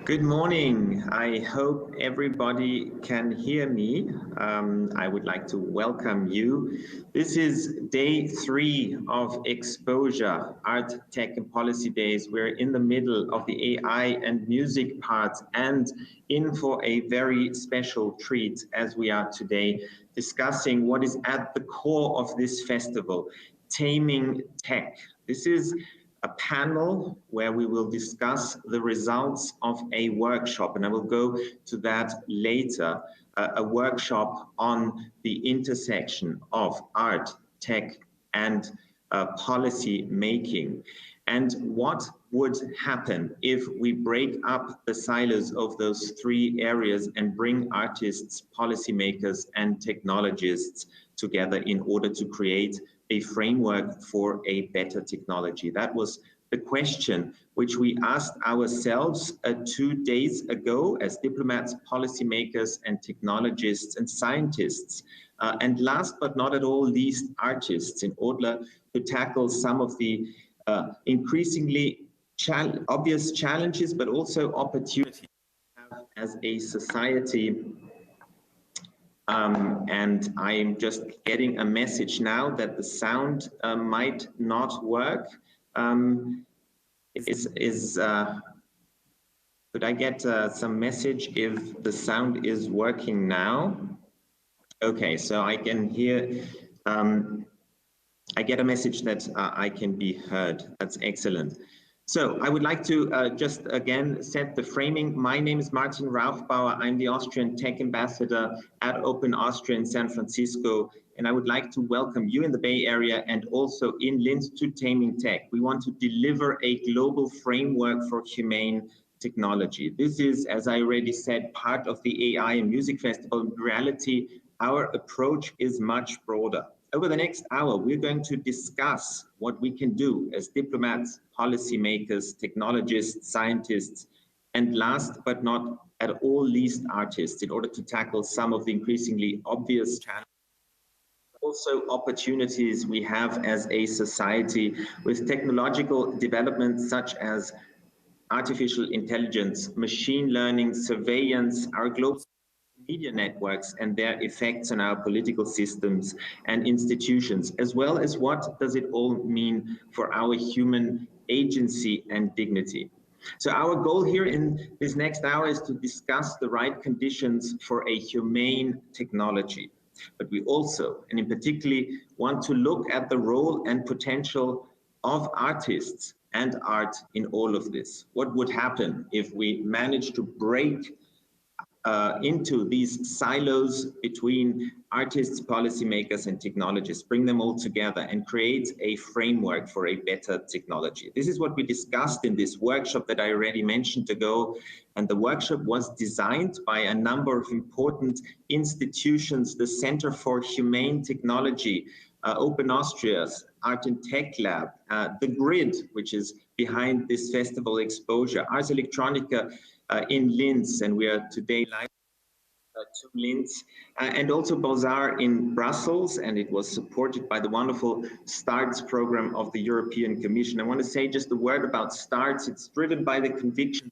Good morning. I hope everybody can hear me. I would like to welcome you. This is day 3 of Exposure, Art, Tech and Policy Days. We're in the middle of the AI and music parts and in for a very special treat as we are today discussing what is at the core of this festival, Taming Tech. This is a panel where we will discuss the results of a workshop, and I will go to that later, a workshop on the intersection of art, tech, and policy making. And what would happen if we break up the silos of those 3 areas and bring artists, policymakers, and technologists together in order to create a framework for a better technology? That was the question which we asked ourselves 2 days ago as diplomats, policymakers, and technologists and scientists. And last but not at all least, artists, in order to tackle some of the increasingly obvious challenges, but also opportunities we have as a society. And I'm just getting a message now that the sound might not work. Could I get some message if the sound is working now? Okay, so I can hear, I get a message that I can be heard. That's excellent. So I would like to just again set the framing. My name is Martin Rauchbauer. I'm the Austrian Tech Ambassador at Open Austria in San Francisco. And I would like to welcome you in the Bay Area and also in Linz to Taming Tech. We want to deliver a global framework for humane technology. This is, as I already said, part of the AI and Music Festival. In reality, our approach is much broader. Over the next hour, we're going to discuss what we can do as diplomats, policymakers, technologists, scientists, and last but not at all least artists, in order to tackle some of the increasingly obvious challenges, also opportunities we have as a society with technological developments such as artificial intelligence, machine learning, surveillance, our global media networks and their effects on our political systems and institutions, as well as what does it all mean for our human agency and dignity. So our goal here in this next hour is to discuss the right conditions for a humane technology. But we also, and in particular, want to look at the role and potential of artists and art in all of this. What would happen if we manage to break into these silos between artists, policymakers, and technologists, bring them all together and create a framework for a better technology. This is what we discussed in this workshop that I already mentioned ago. And the workshop was designed by a number of important institutions, the Center for Humane Technology, Open Austria's Art and Tech Lab, the Grid, which is behind this festival exposure, Ars Electronica, in Linz, and we are today live to Linz, and also Beaux-Arts in Brussels, and it was supported by the wonderful STARTS program of the European Commission. I want to say just a word about STARTS. It's driven by the conviction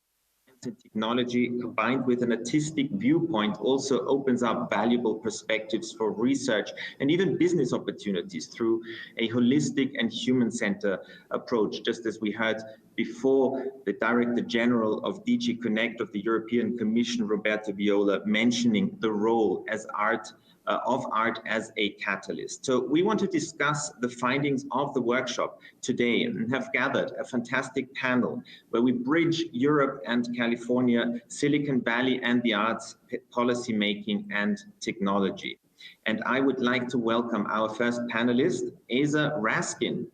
that technology combined with an artistic viewpoint also opens up valuable perspectives for research and even business opportunities through a holistic and human-centered approach, just as we heard before the Director General of DG Connect of the European Commission, Roberto Viola, mentioning the role as of art as a catalyst. So we want to discuss the findings of the workshop today and have gathered a fantastic panel where we bridge Europe and California, Silicon Valley and the arts, policy making and technology. And I would like to welcome our first panelist, Asa Raskin.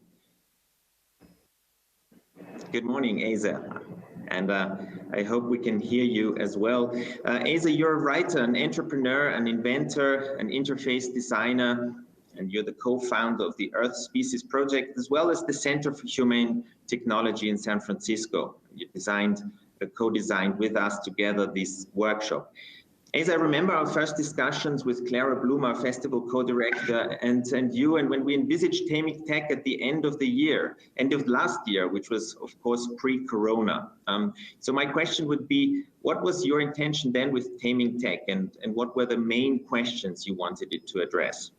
Good morning, Asa. And I hope we can hear you as well. Asa, you're a writer, an entrepreneur, an inventor, an interface designer, and you're the co-founder of the Earth Species Project, as well as the Center for Humane Technology in San Francisco. You co-designed with us together this workshop. As I remember our first discussions with Clara Bloom, our festival co-director, and you, and when we envisaged Taming Tech at the end of the year, end of last year, which was of course pre-corona. So my question would be, what was your intention then with Taming Tech, and what were the main questions you wanted it to address?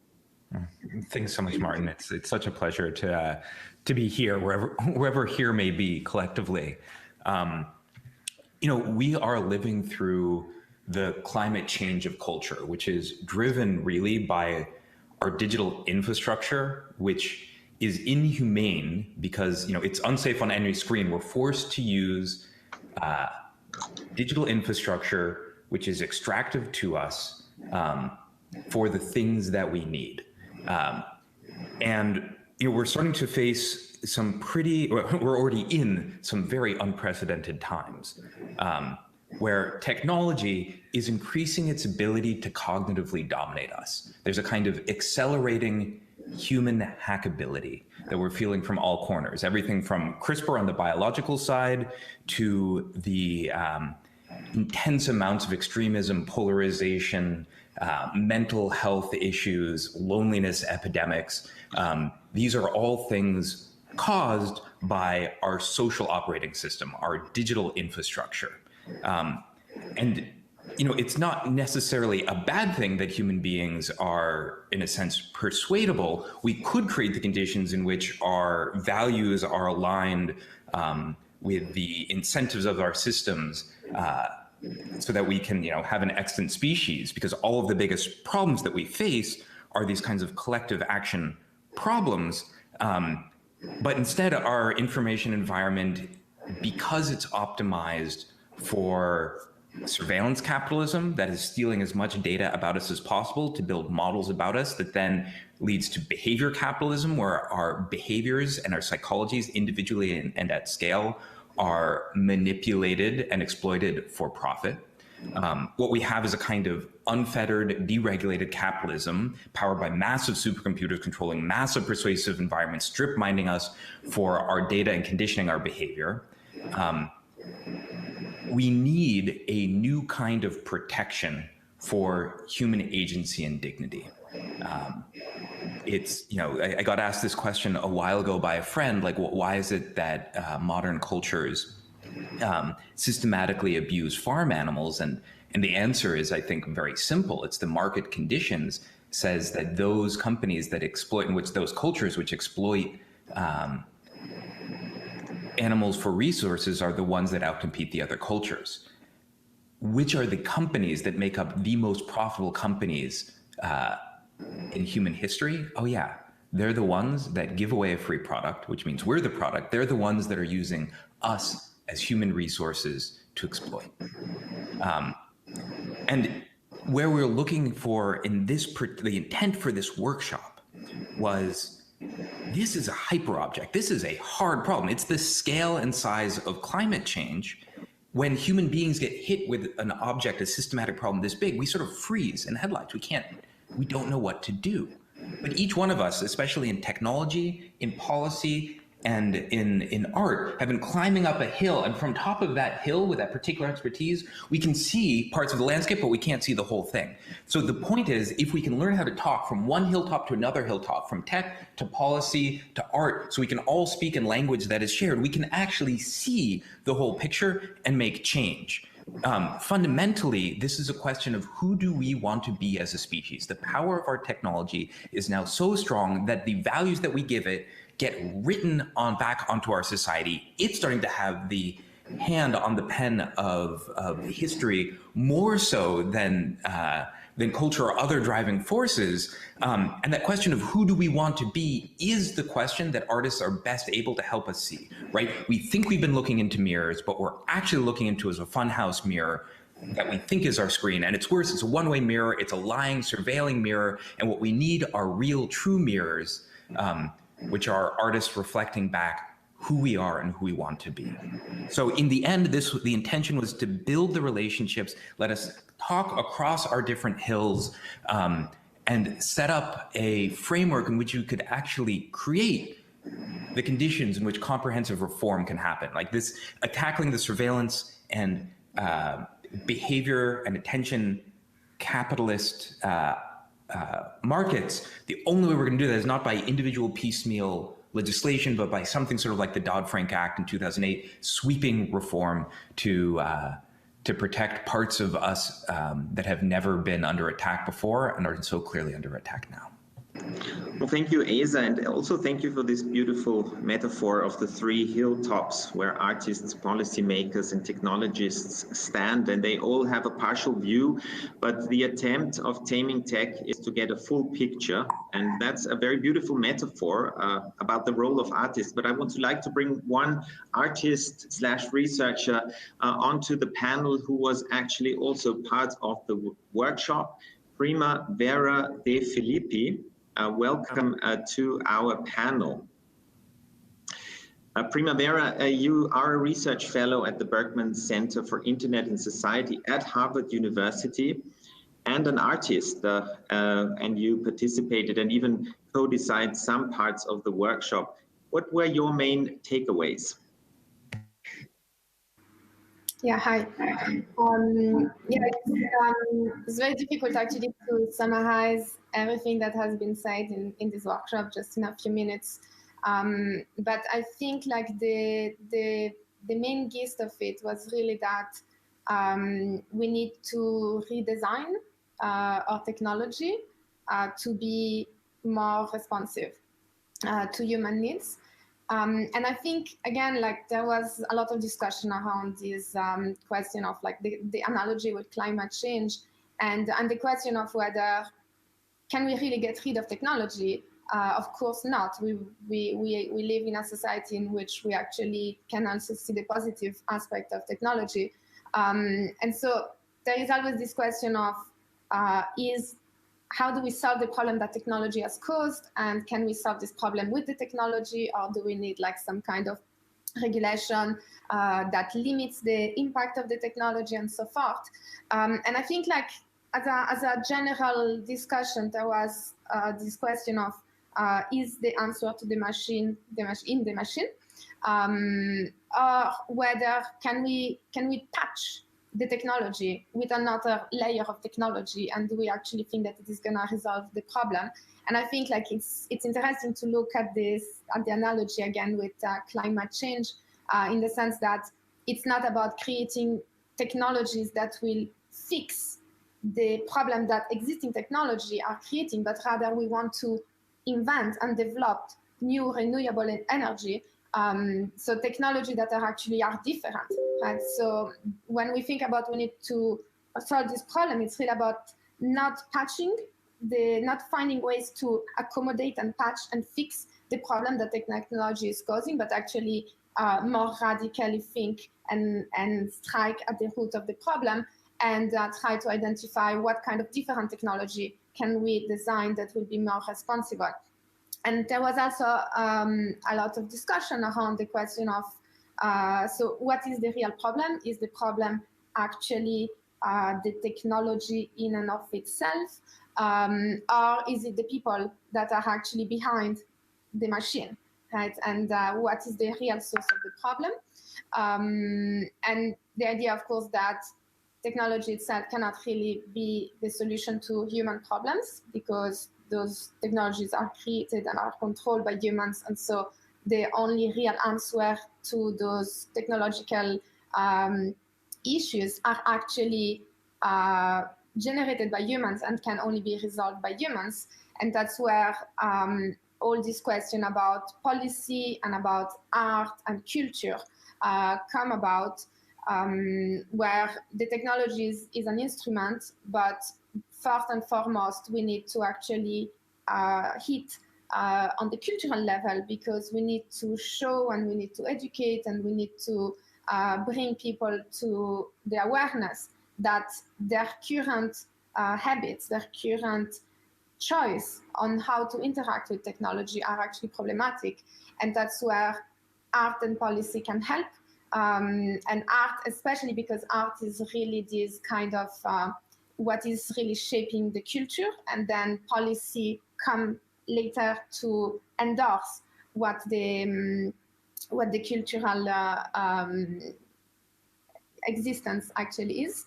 Thanks so much, Martin. It's such a pleasure to be here, wherever here may be collectively. You know, we are living through the climate change of culture, which is driven really by our digital infrastructure, which is inhumane because, you know, it's unsafe on any screen. We're forced to use digital infrastructure, which is extractive to us for the things that we need. And, you know, we're starting to face some we're already in some very unprecedented times. Where technology is increasing its ability to cognitively dominate us. There's a kind of accelerating human hackability that we're feeling from all corners. Everything from CRISPR on the biological side to the intense amounts of extremism, polarization, mental health issues, loneliness epidemics. These are all things caused by our social operating system, our digital infrastructure. And, you know, it's not necessarily a bad thing that human beings are, in a sense, persuadable. We could create the conditions in which our values are aligned with the incentives of our systems so that we can, you know, have an extant species, because all of the biggest problems that we face are these kinds of collective action problems. But instead, our information environment, because it's optimized for surveillance capitalism that is stealing as much data about us as possible to build models about us that then leads to behavior capitalism, where our behaviors and our psychologies individually and at scale are manipulated and exploited for profit. What we have is a kind of unfettered, deregulated capitalism powered by massive supercomputers controlling massive persuasive environments, strip mining us for our data and conditioning our behavior. We need a new kind of protection for human agency and dignity. It's, you know, I got asked this question a while ago by a friend, like, well, why is it that modern cultures systematically abuse farm animals? And the answer is, I think, very simple. It's the market conditions says that those companies that exploit, in which those cultures which exploit animals for resources are the ones that outcompete the other cultures. Which are the companies that make up the most profitable companies in human history? Oh yeah, they're the ones that give away a free product, which means we're the product. They're the ones that are using us as human resources to exploit. And where we're looking for in this, the intent for this workshop was, this is a hyperobject. This is a hard problem. It's the scale and size of climate change. When human beings get hit with an object, a systematic problem this big, we sort of freeze in headlights. We don't know what to do. But each one of us, especially in technology, in policy, and in art, have been climbing up a hill, and from top of that hill with that particular expertise, we can see parts of the landscape, but we can't see the whole thing. So the point is, if we can learn how to talk from one hilltop to another hilltop, from tech to policy to art, so we can all speak in language that is shared, we can actually see the whole picture and make change. Fundamentally, this is a question of who do we want to be as a species? The power of our technology is now so strong that the values that we give it get written on back onto our society. It's starting to have the hand on the pen of history more so than culture or other driving forces. And that question of who do we want to be is the question that artists are best able to help us see, right? We think we've been looking into mirrors, but we're actually looking into as a funhouse mirror that we think is our screen. And it's worse, it's a one-way mirror, it's a lying, surveilling mirror. And what we need are real, true mirrors, which are artists reflecting back who we are and who we want to be. So in the end, the intention was to build the relationships, let us talk across our different hills, and set up a framework in which you could actually create the conditions in which comprehensive reform can happen. Like this, tackling the surveillance and behavior and attention capitalist markets, the only way we're going to do that is not by individual piecemeal legislation, but by something sort of like the Dodd-Frank Act in 2008, sweeping reform to protect parts of us that have never been under attack before and are so clearly under attack now. Well, thank you, Asa, and also thank you for this beautiful metaphor of the three hilltops where artists, policymakers, and technologists stand, and they all have a partial view, but the attempt of taming tech is to get a full picture, and that's a very beautiful metaphor about the role of artists. But I want to bring one artist/researcher onto the panel who was actually also part of the workshop, Primavera De Filippi. Welcome to our panel. Primavera, you are a research fellow at the Berkman Center for Internet and Society at Harvard University and an artist, and you participated and even co-designed some parts of the workshop. What were your main takeaways? Yeah, hi. It's very difficult actually to summarize everything that has been said in this workshop just in a few minutes. But I think like the main gist of it was really that we need to redesign our technology to be more responsive to human needs. And I think, again, like there was a lot of discussion around this question of like the analogy with climate change and the question of whether can we really get rid of technology? Of course not. We live in a society in which we actually can also see the positive aspect of technology. And so there is always this question of how do we solve the problem that technology has caused, and can we solve this problem with the technology, or do we need like some kind of regulation that limits the impact of the technology and so forth? And I think like as a general discussion, there was this question of is the answer to the machine in the machine, or whether can we touch the technology with another layer of technology, and do we actually think that it is going to resolve the problem? And I think like it's interesting to look at the analogy again with climate change, in the sense that it's not about creating technologies that will fix the problem that existing technology are creating, but rather we want to invent and develop new renewable energy. So technology that are different, right? So when we think about we need to solve this problem, it's really about not finding ways to accommodate and patch and fix the problem that technology is causing, but actually more radically think and strike at the root of the problem and try to identify what kind of different technology can we design that will be more responsible. And there was also a lot of discussion around the question of, so what is the real problem? Is the problem actually the technology in and of itself? Or is it the people that are actually behind the machine, right? And what is the real source of the problem? And the idea, of course, that technology itself cannot really be the solution to human problems, because those technologies are created and are controlled by humans. And so the only real answer to those technological issues are actually generated by humans and can only be resolved by humans. And that's where all this question about policy and about art and culture come about, where the technology is an instrument, but first and foremost, we need to actually hit on the cultural level, because we need to show and we need to educate and we need to bring people to the awareness that their current habits, their current choice on how to interact with technology are actually problematic. And that's where art and policy can help. And art, especially because art is really this kind of what is really shaping the culture, and then policy come later to endorse what the cultural existence actually is.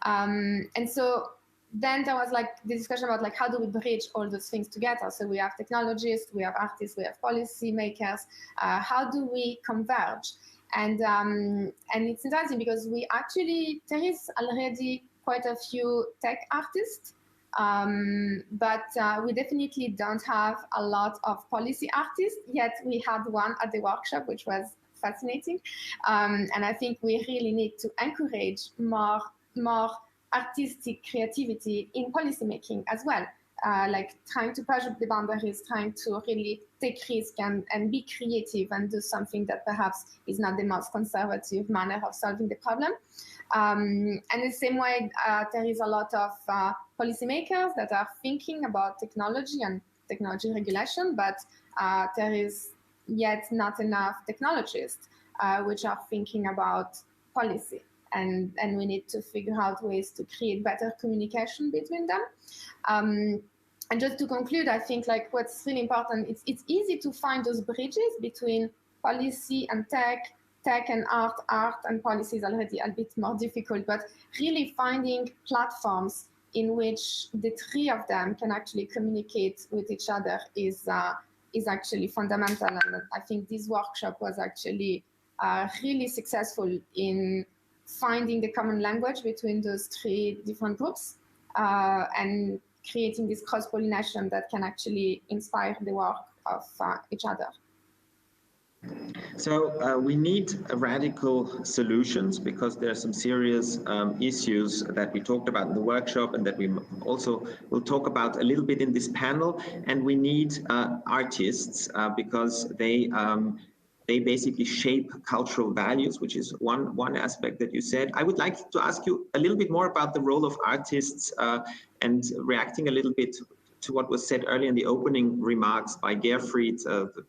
And so then there was like the discussion about like how do we bridge all those things together. So we have technologists, we have artists, we have policy makers. How do we converge? And it's interesting because there is already quite a few tech artists, but we definitely don't have a lot of policy artists. Yet we had one at the workshop, which was fascinating. And I think we really need to encourage more artistic creativity in policymaking as well. Like trying to push the boundaries, trying to really take risk and be creative and do something that perhaps is not the most conservative manner of solving the problem. And the same way, there is a lot of policymakers that are thinking about technology and technology regulation, but there is yet not enough technologists which are thinking about policy. And we need to figure out ways to create better communication between them. And just to conclude, I think like what's really important, it's easy to find those bridges between policy and tech and art and policy is already a bit more difficult, but really finding platforms in which the three of them can actually communicate with each other is actually fundamental. And I think this workshop was actually really successful in finding the common language between those three different groups and creating this cross-pollination that can actually inspire the work of each other. So we need radical solutions because there are some serious issues that we talked about in the workshop and that we also will talk about a little bit in this panel. And we need artists because they basically shape cultural values, which is one aspect that you said. I would like to ask you a little bit more about the role of artists and reacting a little bit to what was said earlier in the opening remarks by Gerfried,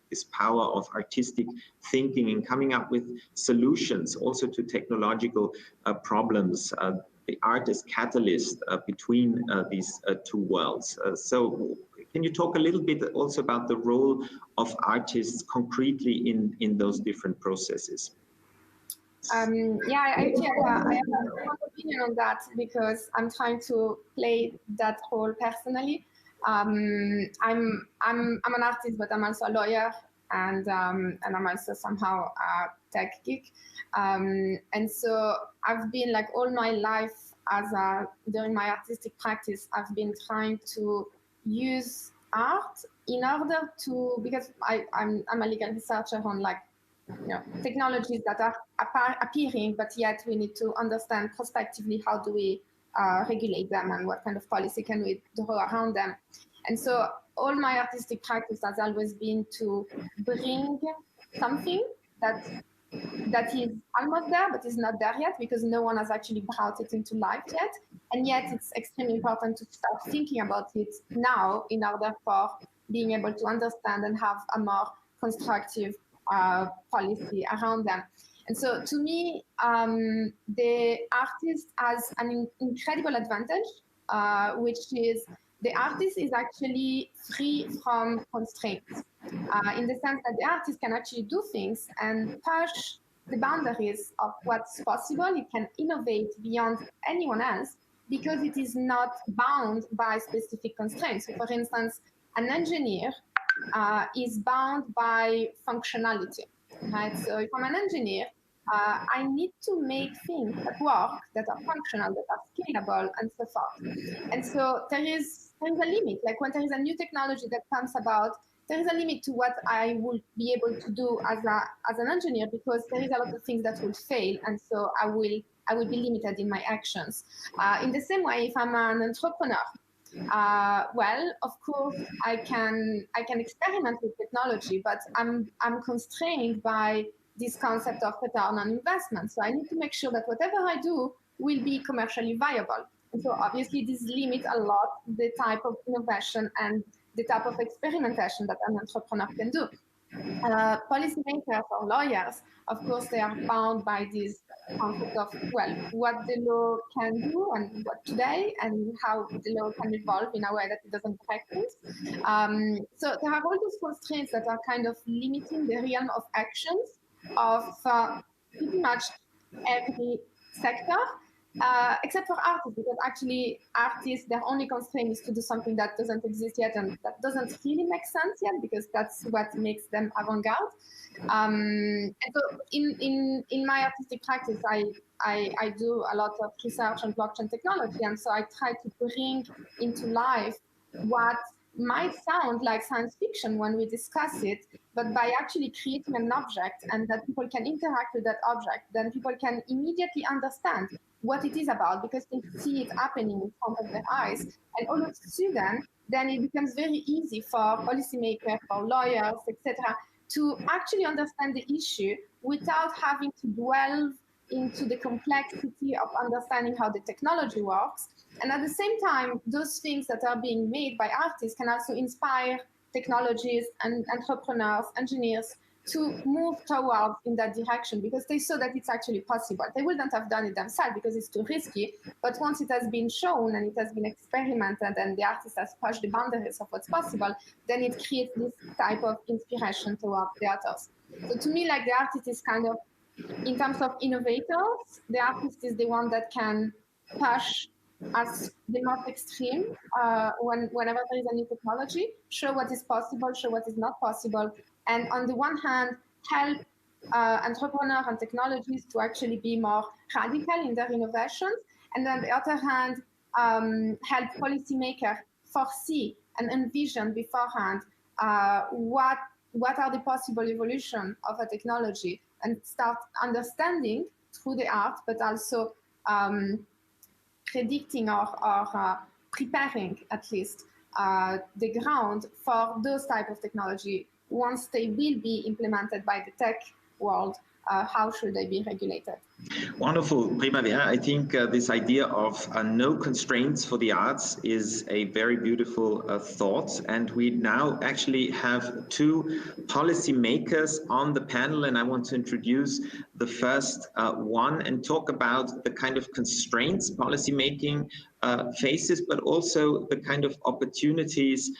this power of artistic thinking and coming up with solutions also to technological problems. The art is catalyst between these two worlds. So can you talk a little bit also about the role of artists concretely in those different processes? Yeah, I have a strong opinion on that because I'm trying to play that role personally. I'm an artist, but I'm also a lawyer, and I'm also somehow a tech geek. And so I've been like all my life during my artistic practice, I've been trying to use art in order to, because I'm a legal researcher on like, technologies that are appearing, but yet we need to understand prospectively how do we regulate them and what kind of policy can we draw around them. And so all my artistic practice has always been to bring something that is almost there, but is not there yet because no one has actually brought it into life yet. And yet it's extremely important to start thinking about it now in order for being able to understand and have a more constructive policy around them. And so to me, the artist has an incredible advantage, which is the artist is actually free from constraints in the sense that the artist can actually do things and push the boundaries of what's possible. It can innovate beyond anyone else because it is not bound by specific constraints. So for instance, an engineer is bound by functionality, right? So if I'm an engineer, I need to make things that work, that are functional, that are scalable, and so forth. And so there is a limit. Like when there is a new technology that comes about, there is a limit to what I will be able to do as an engineer because there is a lot of things that will fail, and so I will be limited in my actions. In the same way, if I'm an entrepreneur, well, of course, I can experiment with technology, but I'm constrained by this concept of return on investment. So I need to make sure that whatever I do will be commercially viable. And so obviously this limits a lot the type of innovation and the type of experimentation that an entrepreneur can do. Policymakers or lawyers, of course, they are bound by this concept of, well, what the law can do and what today and how the law can evolve in a way that it doesn't break things. So there are all those constraints that are kind of limiting the realm of actions of pretty much every sector. except for artists, because actually artists, their only constraint is to do something that doesn't exist yet, and that doesn't really make sense yet, because that's what makes them avant-garde. And so in my artistic practice, I do a lot of research on blockchain technology, and so I try to bring into life what might sound like science fiction when we discuss it, but by actually creating an object and that people can interact with that object, then people can immediately understand what it is about, because they see it happening in front of their eyes. And all of a sudden, then it becomes very easy for policymakers, for lawyers, etc., to actually understand the issue without having to delve into the complexity of understanding how the technology works. And at the same time, those things that are being made by artists can also inspire technologies and entrepreneurs, engineers to move towards in that direction, because they saw that it's actually possible. They wouldn't have done it themselves because it's too risky, but once it has been shown and it has been experimented and the artist has pushed the boundaries of what's possible, then it creates this type of inspiration towards the others. So to me, like, the artist is kind of, in terms of innovators, the artist is the one that can push as the most extreme whenever there is a new technology, show what is possible, show what is not possible, and on the one hand, help entrepreneurs and technologies to actually be more radical in their innovations, and on the other hand, help policymakers foresee and envision beforehand what are the possible evolution of a technology, and start understanding through the art, but also predicting or preparing at least the ground for those type of technology. Once they will be implemented by the tech world, how should they be regulated? Wonderful, Primavera. I think this idea of no constraints for the arts is a very beautiful thought. And we now actually have two policymakers on the panel, and I want to introduce the first one and talk about the kind of constraints policymaking faces, but also the kind of opportunities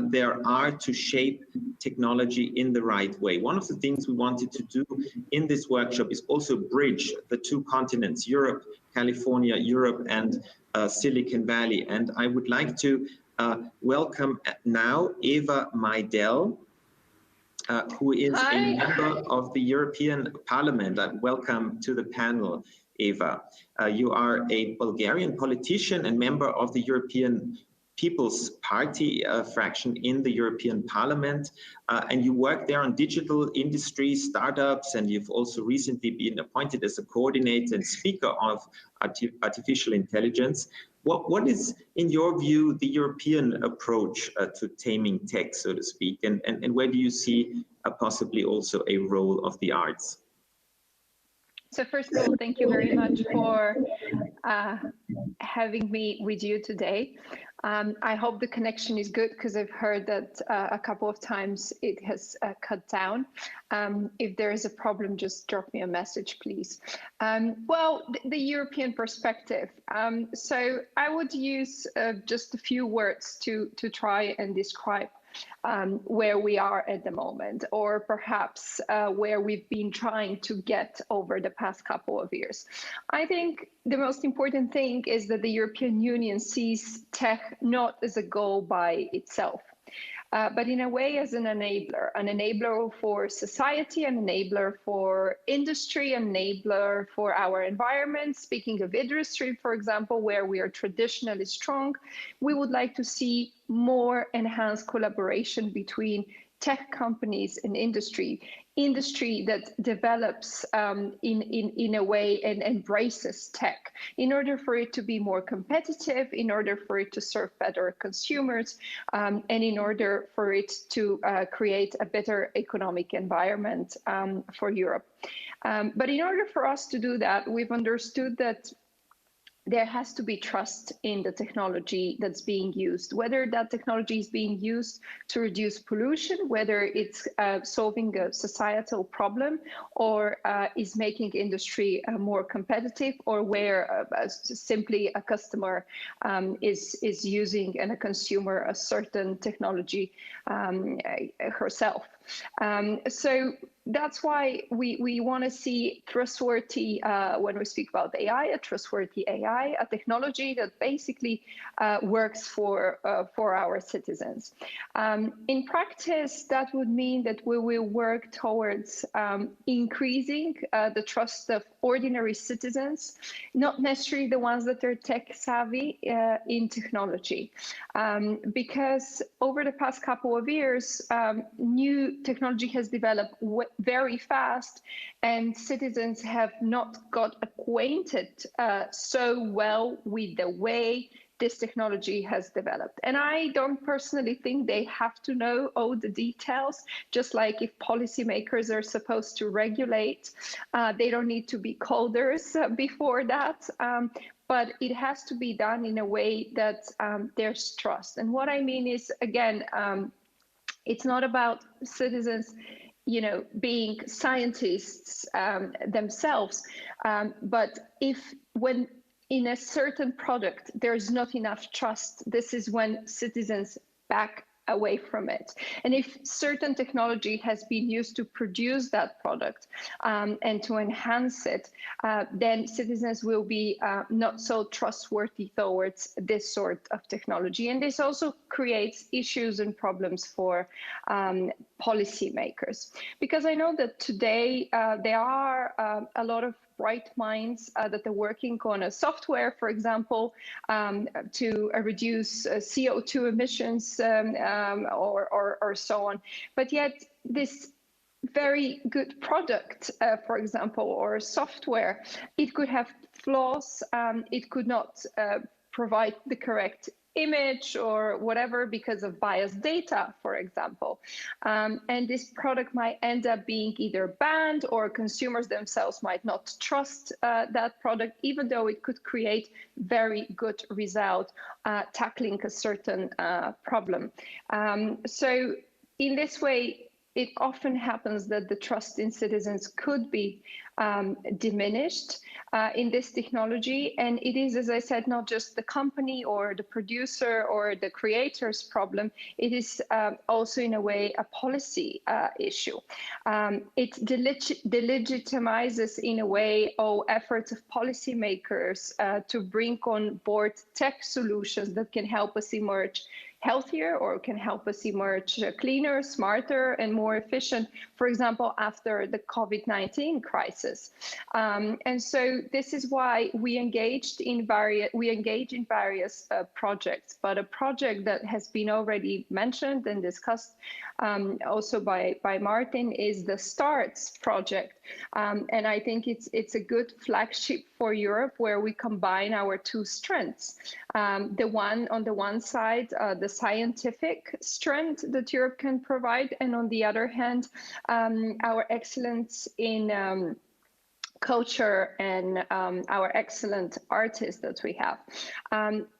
there are to shape technology in the right way. One of the things we wanted to do in this workshop is also bridge the two continents, Europe, California, Europe, and Silicon Valley. And I would like to welcome now Eva Majdel, who is a member of the European Parliament. Welcome to the panel, Eva. You are a Bulgarian politician and member of the European People's Party fraction in the European Parliament, and you work there on digital industry startups, and you've also recently been appointed as a coordinator and speaker of artificial intelligence. What is, in your view, the European approach to taming tech, so to speak, and where do you see possibly also a role of the arts? So first of all, thank you very much for having me with you today. I hope the connection is good, because I've heard that a couple of times it has cut down. If there is a problem, just drop me a message, please. Well, the European perspective. So I would use just a few words to try and describe where we are at the moment, or perhaps where we've been trying to get over the past couple of years. I think the most important thing is that the European Union sees tech not as a goal by itself, but in a way as an enabler for society, an enabler for industry, an enabler for our environment. Speaking of industry, for example, where we are traditionally strong, we would like to see more enhanced collaboration between tech companies and industry that develops in a way and embraces tech in order for it to be more competitive, in order for it to serve better consumers, and in order for it to create a better economic environment for Europe. But in order for us to do that, we've understood that there has to be trust in the technology that's being used, whether that technology is being used to reduce pollution, whether it's solving a societal problem, or is making industry more competitive, or where simply a customer is using and a consumer a certain technology herself. So that's why we want to see trustworthy, when we speak about AI, a trustworthy AI, a technology that basically works for our citizens. In practice, that would mean that we will work towards increasing the trust of ordinary citizens, not necessarily the ones that are tech savvy in technology. Because over the past couple of years, new technology has developed very fast, and citizens have not got acquainted so well with the way this technology has developed. And I don't personally think they have to know all the details, just like if policymakers are supposed to regulate, they don't need to be coders before that. But it has to be done in a way that there's trust. And what I mean is, again, it's not about citizens, being scientists themselves, but when in a certain product there's not enough trust, this is when citizens back away from it. And if certain technology has been used to produce that product and to enhance it, then citizens will be not so trustworthy towards this sort of technology. And this also creates issues and problems for policymakers. Because I know that today there are a lot of bright minds that are working on a software, for example, to reduce CO2 emissions or so on. But yet this very good product, for example, or software, it could have flaws. It could not provide the correct image or whatever because of biased data, for example. And this product might end up being either banned, or consumers themselves might not trust that product, even though it could create very good result tackling a certain problem. So in this way, it often happens that the trust in citizens could be diminished in this technology. And it is, as I said, not just the company or the producer or the creator's problem. It is also, in a way, a policy issue. It delegitimizes, in a way, all efforts of policymakers to bring on board tech solutions that can help us emerge healthier, or can help us emerge cleaner, smarter, and more efficient, for example, after the COVID-19 crisis. And so this is why we engage in various projects. But a project that has been already mentioned and discussed also by Martin is the STARTS project. And I think it's a good flagship for Europe, where we combine our two strengths. On the one side, the scientific strength that Europe can provide, and on the other hand, our excellence in culture and our excellent artists that we have.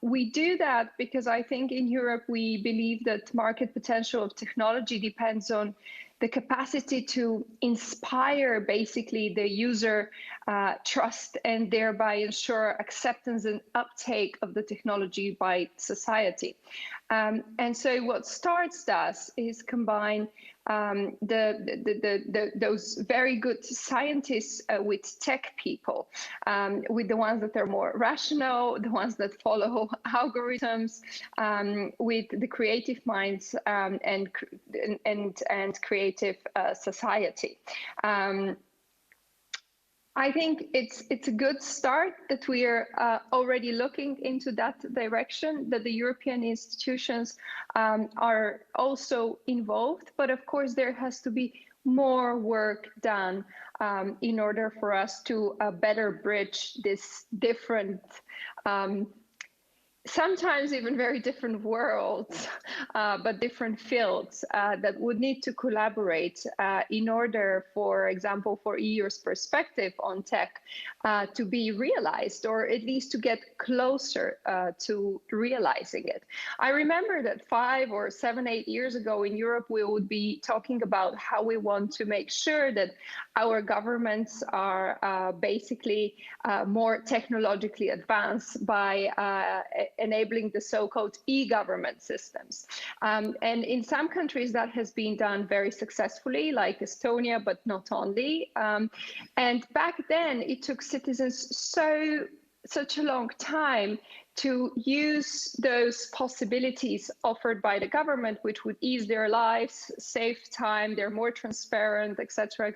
We do that because I think in Europe we believe that market potential of technology depends on the capacity to inspire basically the user trust, and thereby ensure acceptance and uptake of the technology by society. And so what STARTS does is combine those very good scientists with tech people, with the ones that are more rational, the ones that follow algorithms, with the creative minds and creative society. I think it's a good start that we are already looking into that direction, that the European institutions are also involved. But of course, there has to be more work done in order for us to better bridge this different, sometimes even very different worlds, but different fields that would need to collaborate in order, for example, for EU's perspective on tech to be realized, or at least to get closer to realizing it. I remember that 5 or 7, 8 years ago in Europe, we would be talking about how we want to make sure that our governments are basically more technologically advanced by enabling the so-called e-government systems. And in some countries that has been done very successfully, like Estonia, but not only. And back then, it took citizens such a long time to use those possibilities offered by the government, which would ease their lives, save time, they're more transparent, etc.,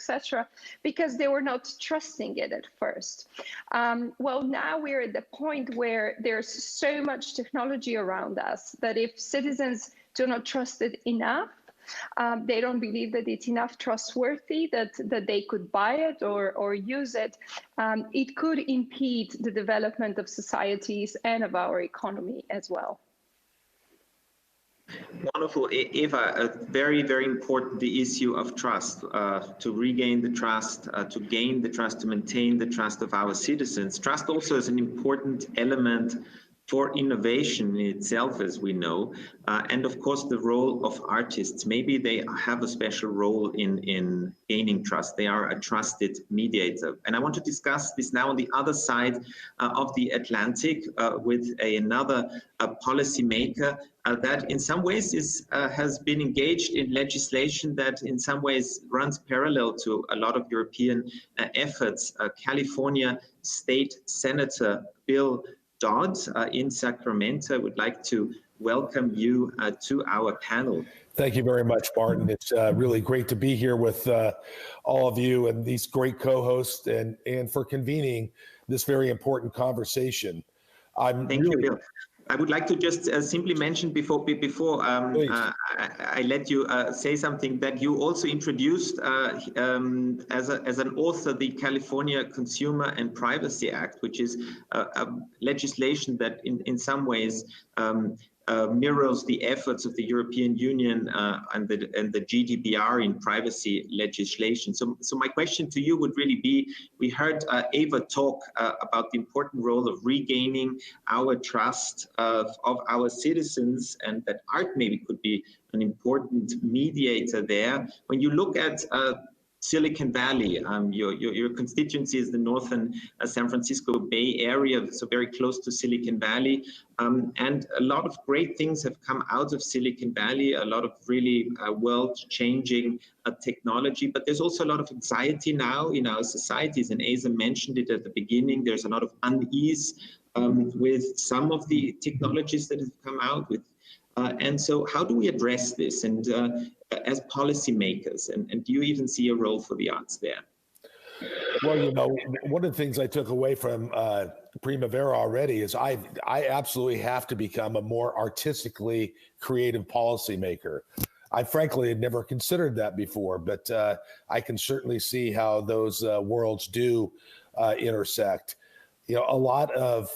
because they were not trusting it at first. Well, now we're at the point where there's so much technology around us that if citizens do not trust it enough, they don't believe that it's enough trustworthy that they could buy it or use it, it could impede the development of societies and of our economy as well. Wonderful. Eva, very, very important, the issue of trust, to regain the trust, to gain the trust, to maintain the trust of our citizens. Trust also is an important element for innovation in itself, as we know, and of course the role of artists. Maybe they have a special role in gaining trust. They are a trusted mediator. And I want to discuss this now on the other side of the Atlantic with another policymaker that in some ways has been engaged in legislation that in some ways runs parallel to a lot of European efforts. California State Senator Bill Dodd in Sacramento. I would like to welcome you to our panel. Thank you very much, Martin. It's really great to be here with all of you and these great co-hosts and for convening this very important conversation. Thank you, Bill. I would like to just simply mention before I let you say something that you also introduced as an author the California Consumer and Privacy Act, which is a legislation that in some ways mirrors the efforts of the European Union and the GDPR in privacy legislation. So my question to you would really be, we heard Eva talk about the important role of regaining our trust of our citizens, and that art maybe could be an important mediator there. When you look at Silicon Valley, your constituency is the northern San Francisco Bay Area, so very close to Silicon Valley. And a lot of great things have come out of Silicon Valley, a lot of really world-changing technology, but there's also a lot of anxiety now in our societies, and Asa mentioned it at the beginning. There's a lot of unease with some of the technologies that have come out with. And so how do we address this? And as policymakers, and do you even see a role for the arts there? Well, you know, one of the things I took away from Primavera already is I absolutely have to become a more artistically creative policymaker. I frankly had never considered that before, but I can certainly see how those worlds do intersect. You know, a lot of,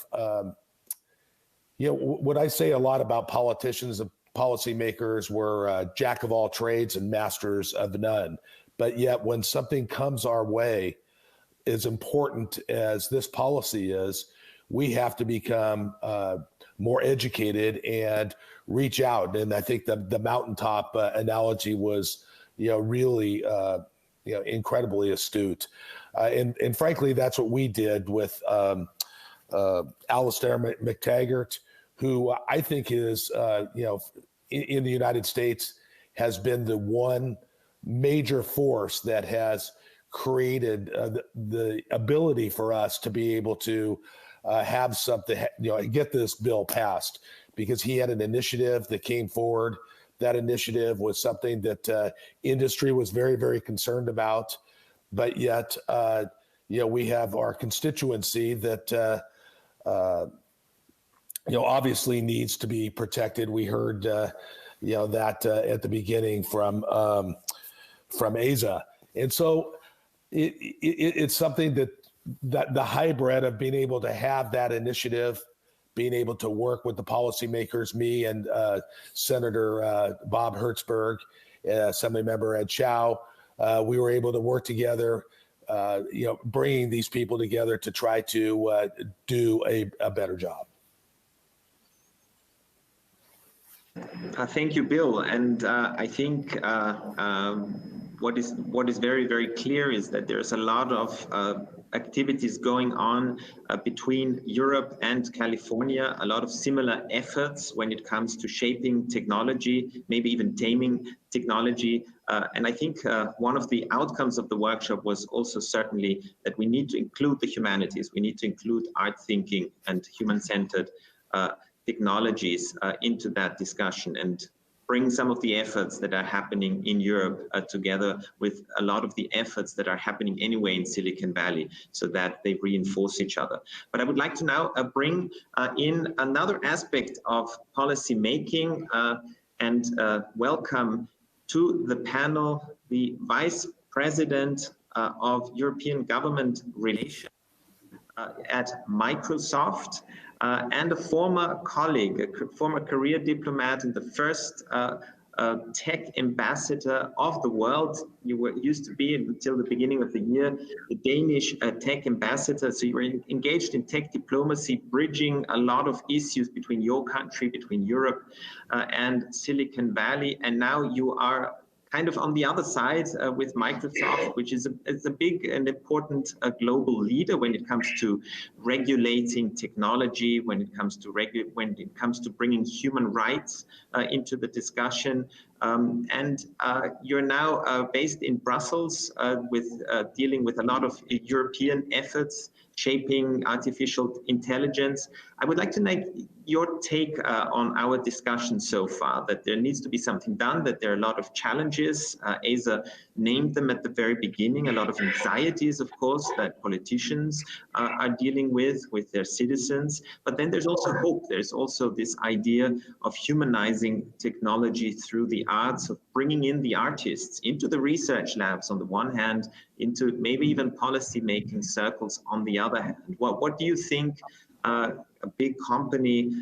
what I say a lot about politicians and policymakers were jack of all trades and masters of none. But yet when something comes our way, as important as this policy is, we have to become more educated and reach out. And I think the mountaintop analogy was, really, incredibly astute. And frankly, that's what we did with Alistair McTaggart, who I think is, in the United States has been the one major force that has created the ability for us to be able to have something, get this bill passed, because he had an initiative that came forward. That initiative was something that industry was very, very concerned about, but yet, we have our constituency that, obviously needs to be protected. We heard, that at the beginning from Asa. And so it's something that the hybrid of being able to have that initiative, being able to work with the policymakers, me and Senator Bob Hertzberg, Assemblymember Ed Chow, we were able to work together, bringing these people together to try to do a better job. Thank you, Bill. And I think what is very, very clear is that there's a lot of activities going on between Europe and California, a lot of similar efforts when it comes to shaping technology, maybe even taming technology. And I think one of the outcomes of the workshop was also certainly that we need to include the humanities. We need to include art thinking and human-centered technologies into that discussion, and bring some of the efforts that are happening in Europe together with a lot of the efforts that are happening anyway in Silicon Valley, so that they reinforce each other. But I would like to now bring in another aspect of policy making and welcome to the panel the Vice President of European Government Relations at Microsoft, and a former colleague, a former career diplomat, and the first tech ambassador of the world. You used to be, until the beginning of the year, the Danish tech ambassador. So you were engaged in tech diplomacy, bridging a lot of issues between your country, between Europe and Silicon Valley. And now you are kind of on the other side with Microsoft, which is a big and important global leader when it comes to regulating technology, when it comes to bringing human rights into the discussion. And you're now based in Brussels with dealing with a lot of European efforts shaping artificial intelligence. I would like to make your take on our discussion so far, that there needs to be something done, that there are a lot of challenges. Asa named them at the very beginning, a lot of anxieties, of course, that politicians are dealing with their citizens. But then there's also hope. There's also this idea of humanizing technology through the arts, of bringing in the artists into the research labs on the one hand, into maybe even policy-making circles on the other hand. What do you think a big company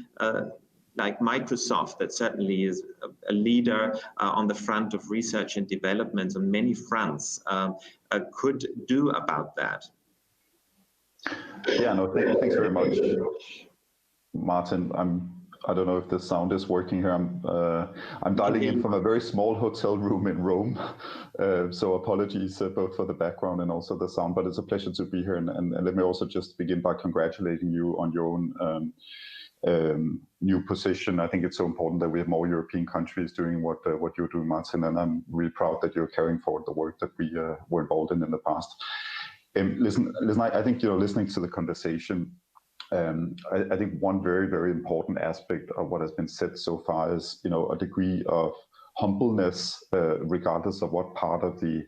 like Microsoft, that certainly is a leader on the front of research and development on many fronts, could do about that? Yeah, no, thanks very much, Martin. I don't know if the sound is working here. I'm dialing in from a very small hotel room in Rome, so apologies both for the background and also the sound, but it's a pleasure to be here. And let me also just begin by congratulating you on your own new position. I think it's so important that we have more European countries doing what you're doing, Martin, and I'm really proud that you're carrying forward the work that we were involved in the past. Listen, I think, listening to the conversation, I think one very, very important aspect of what has been said so far is, a degree of humbleness, regardless of what part of the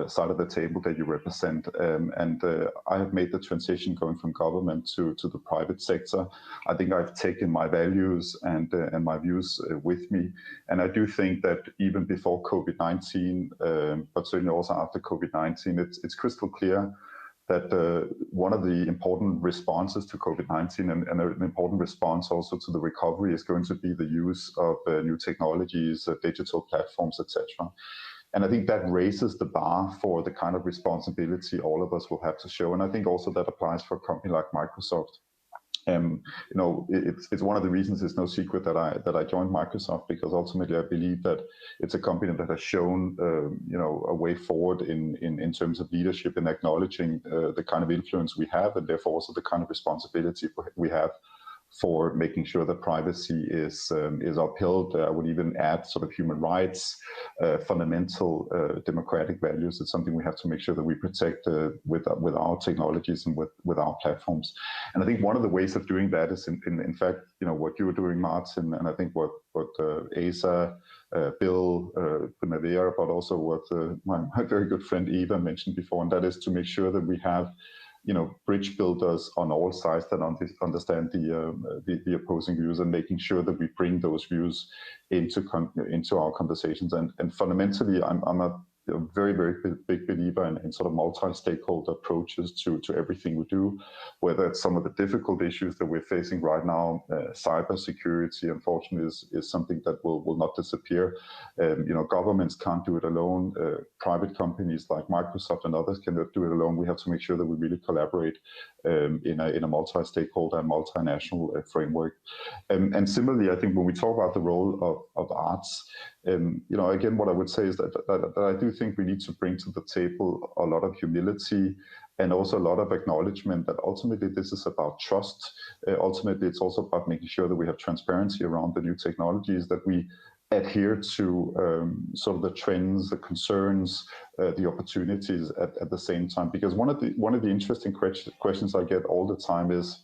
side of the table that you represent. And I have made the transition going from government to the private sector. I think I've taken my values and my views with me. And I do think that even before COVID-19, but certainly also after COVID-19, it's crystal clear that one of the important responses to COVID-19 and an important response also to the recovery is going to be the use of new technologies, digital platforms, etc. And I think that raises the bar for the kind of responsibility all of us will have to show. And I think also that applies for a company like Microsoft. It's one of the reasons, it's no secret that I joined Microsoft, because ultimately I believe that it's a company that has shown a way forward in terms of leadership and acknowledging the kind of influence we have, and therefore also the kind of responsibility we have for making sure that privacy is upheld. I would even add sort of human rights, fundamental democratic values. It's something we have to make sure that we protect with our technologies and with our platforms. And I think one of the ways of doing that is in fact, what you're doing, Martin, and I think what Asa, Bill, Primavera, but also what my very good friend Eva mentioned before, and that is to make sure that we have bridge builders on all sides that understand the opposing views, and making sure that we bring those views into our conversations. And fundamentally, I'm a very, very big believer in sort of multi-stakeholder approaches to everything we do, whether it's some of the difficult issues that we're facing right now. Cybersecurity, unfortunately, is something that will not disappear. Governments can't do it alone. Private companies like Microsoft and others cannot do it alone. We have to make sure that we really collaborate in a multi-stakeholder and multinational framework. And similarly, I think when we talk about the role of arts, Again, what I would say is that I do think we need to bring to the table a lot of humility and also a lot of acknowledgement that ultimately this is about trust. Ultimately, it's also about making sure that we have transparency around the new technologies, that we adhere to sort of the trends, the concerns, the opportunities at the same time. Because one of the interesting questions I get all the time is,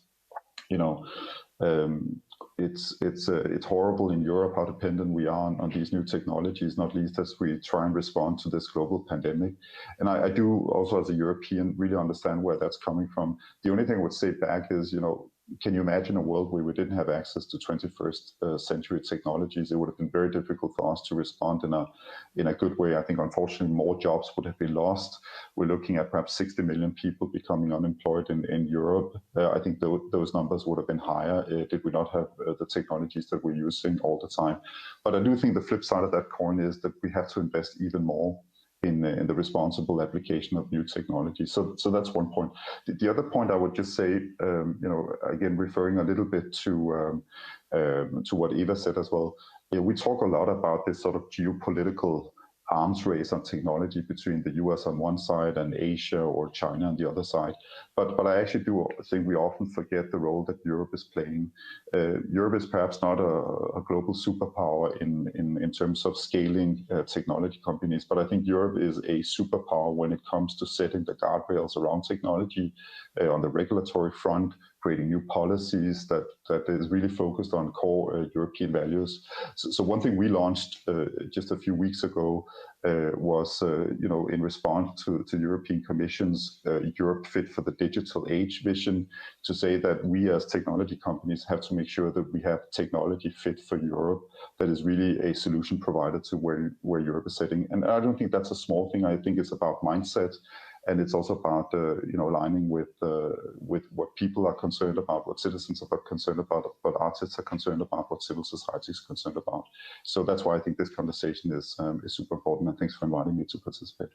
it's horrible in Europe how dependent we are on these new technologies, not least as we try and respond to this global pandemic. And I do also, as a European, really understand where that's coming from. The only thing I would say back is, can you imagine a world where we didn't have access to 21st century technologies? It would have been very difficult for us to respond in a good way. I think, unfortunately, more jobs would have been lost. We're looking at perhaps 60 million people becoming unemployed in Europe. I think those numbers would have been higher did we not have the technologies that we're using all the time. But I do think the flip side of that coin is that we have to invest even more in the responsible application of new technology. So that's one point. The other point I would just say, again, referring a little bit to what Eva said as well, we talk a lot about this sort of geopolitical arms race on technology between the US on one side and Asia or China on the other side. But I actually do think we often forget the role that Europe is playing. Europe is perhaps not a global superpower in terms of scaling technology companies, but I think Europe is a superpower when it comes to setting the guardrails around technology on the regulatory front, creating new policies that is really focused on core European values. So one thing we launched just a few weeks ago was, in response to European Commission's Europe Fit for the Digital Age vision, to say that we as technology companies have to make sure that we have technology fit for Europe that is really a solution provider to where Europe is sitting. And I don't think that's a small thing. I think it's about mindset. And it's also about, aligning with what people are concerned about, what citizens are concerned about, what artists are concerned about, what civil society is concerned about. So that's why I think this conversation is super important. And thanks for inviting me to participate.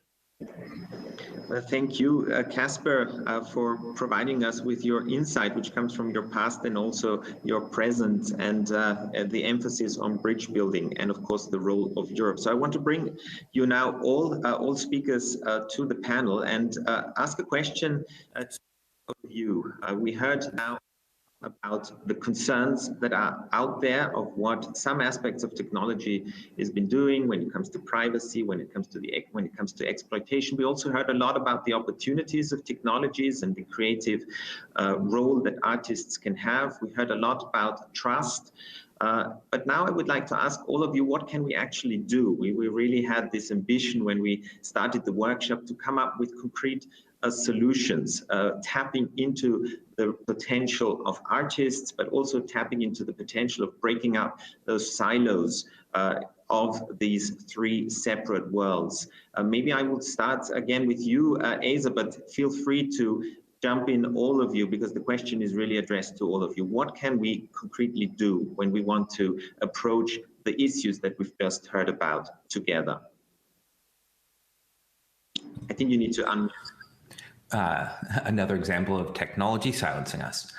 Well, thank you, Casper, for providing us with your insight, which comes from your past and also your present, and the emphasis on bridge building, and of course the role of Europe. So I want to bring you now all speakers to the panel and ask a question to you. We heard now about the concerns that are out there of what some aspects of technology has been doing when it comes to privacy, when it comes to exploitation. We also heard a lot about the opportunities of technologies and the creative role that artists can have. We heard a lot about trust. But now I would like to ask all of you, what can we actually do? We really had this ambition when we started the workshop to come up with concrete solutions, tapping into the potential of artists, but also tapping into the potential of breaking up those silos of these three separate worlds. Maybe I will start again with you, Asa, but feel free to jump in, all of you, because the question is really addressed to all of you. What can we concretely do when we want to approach the issues that we've just heard about together? I think you need to unmute. Another example of technology silencing us.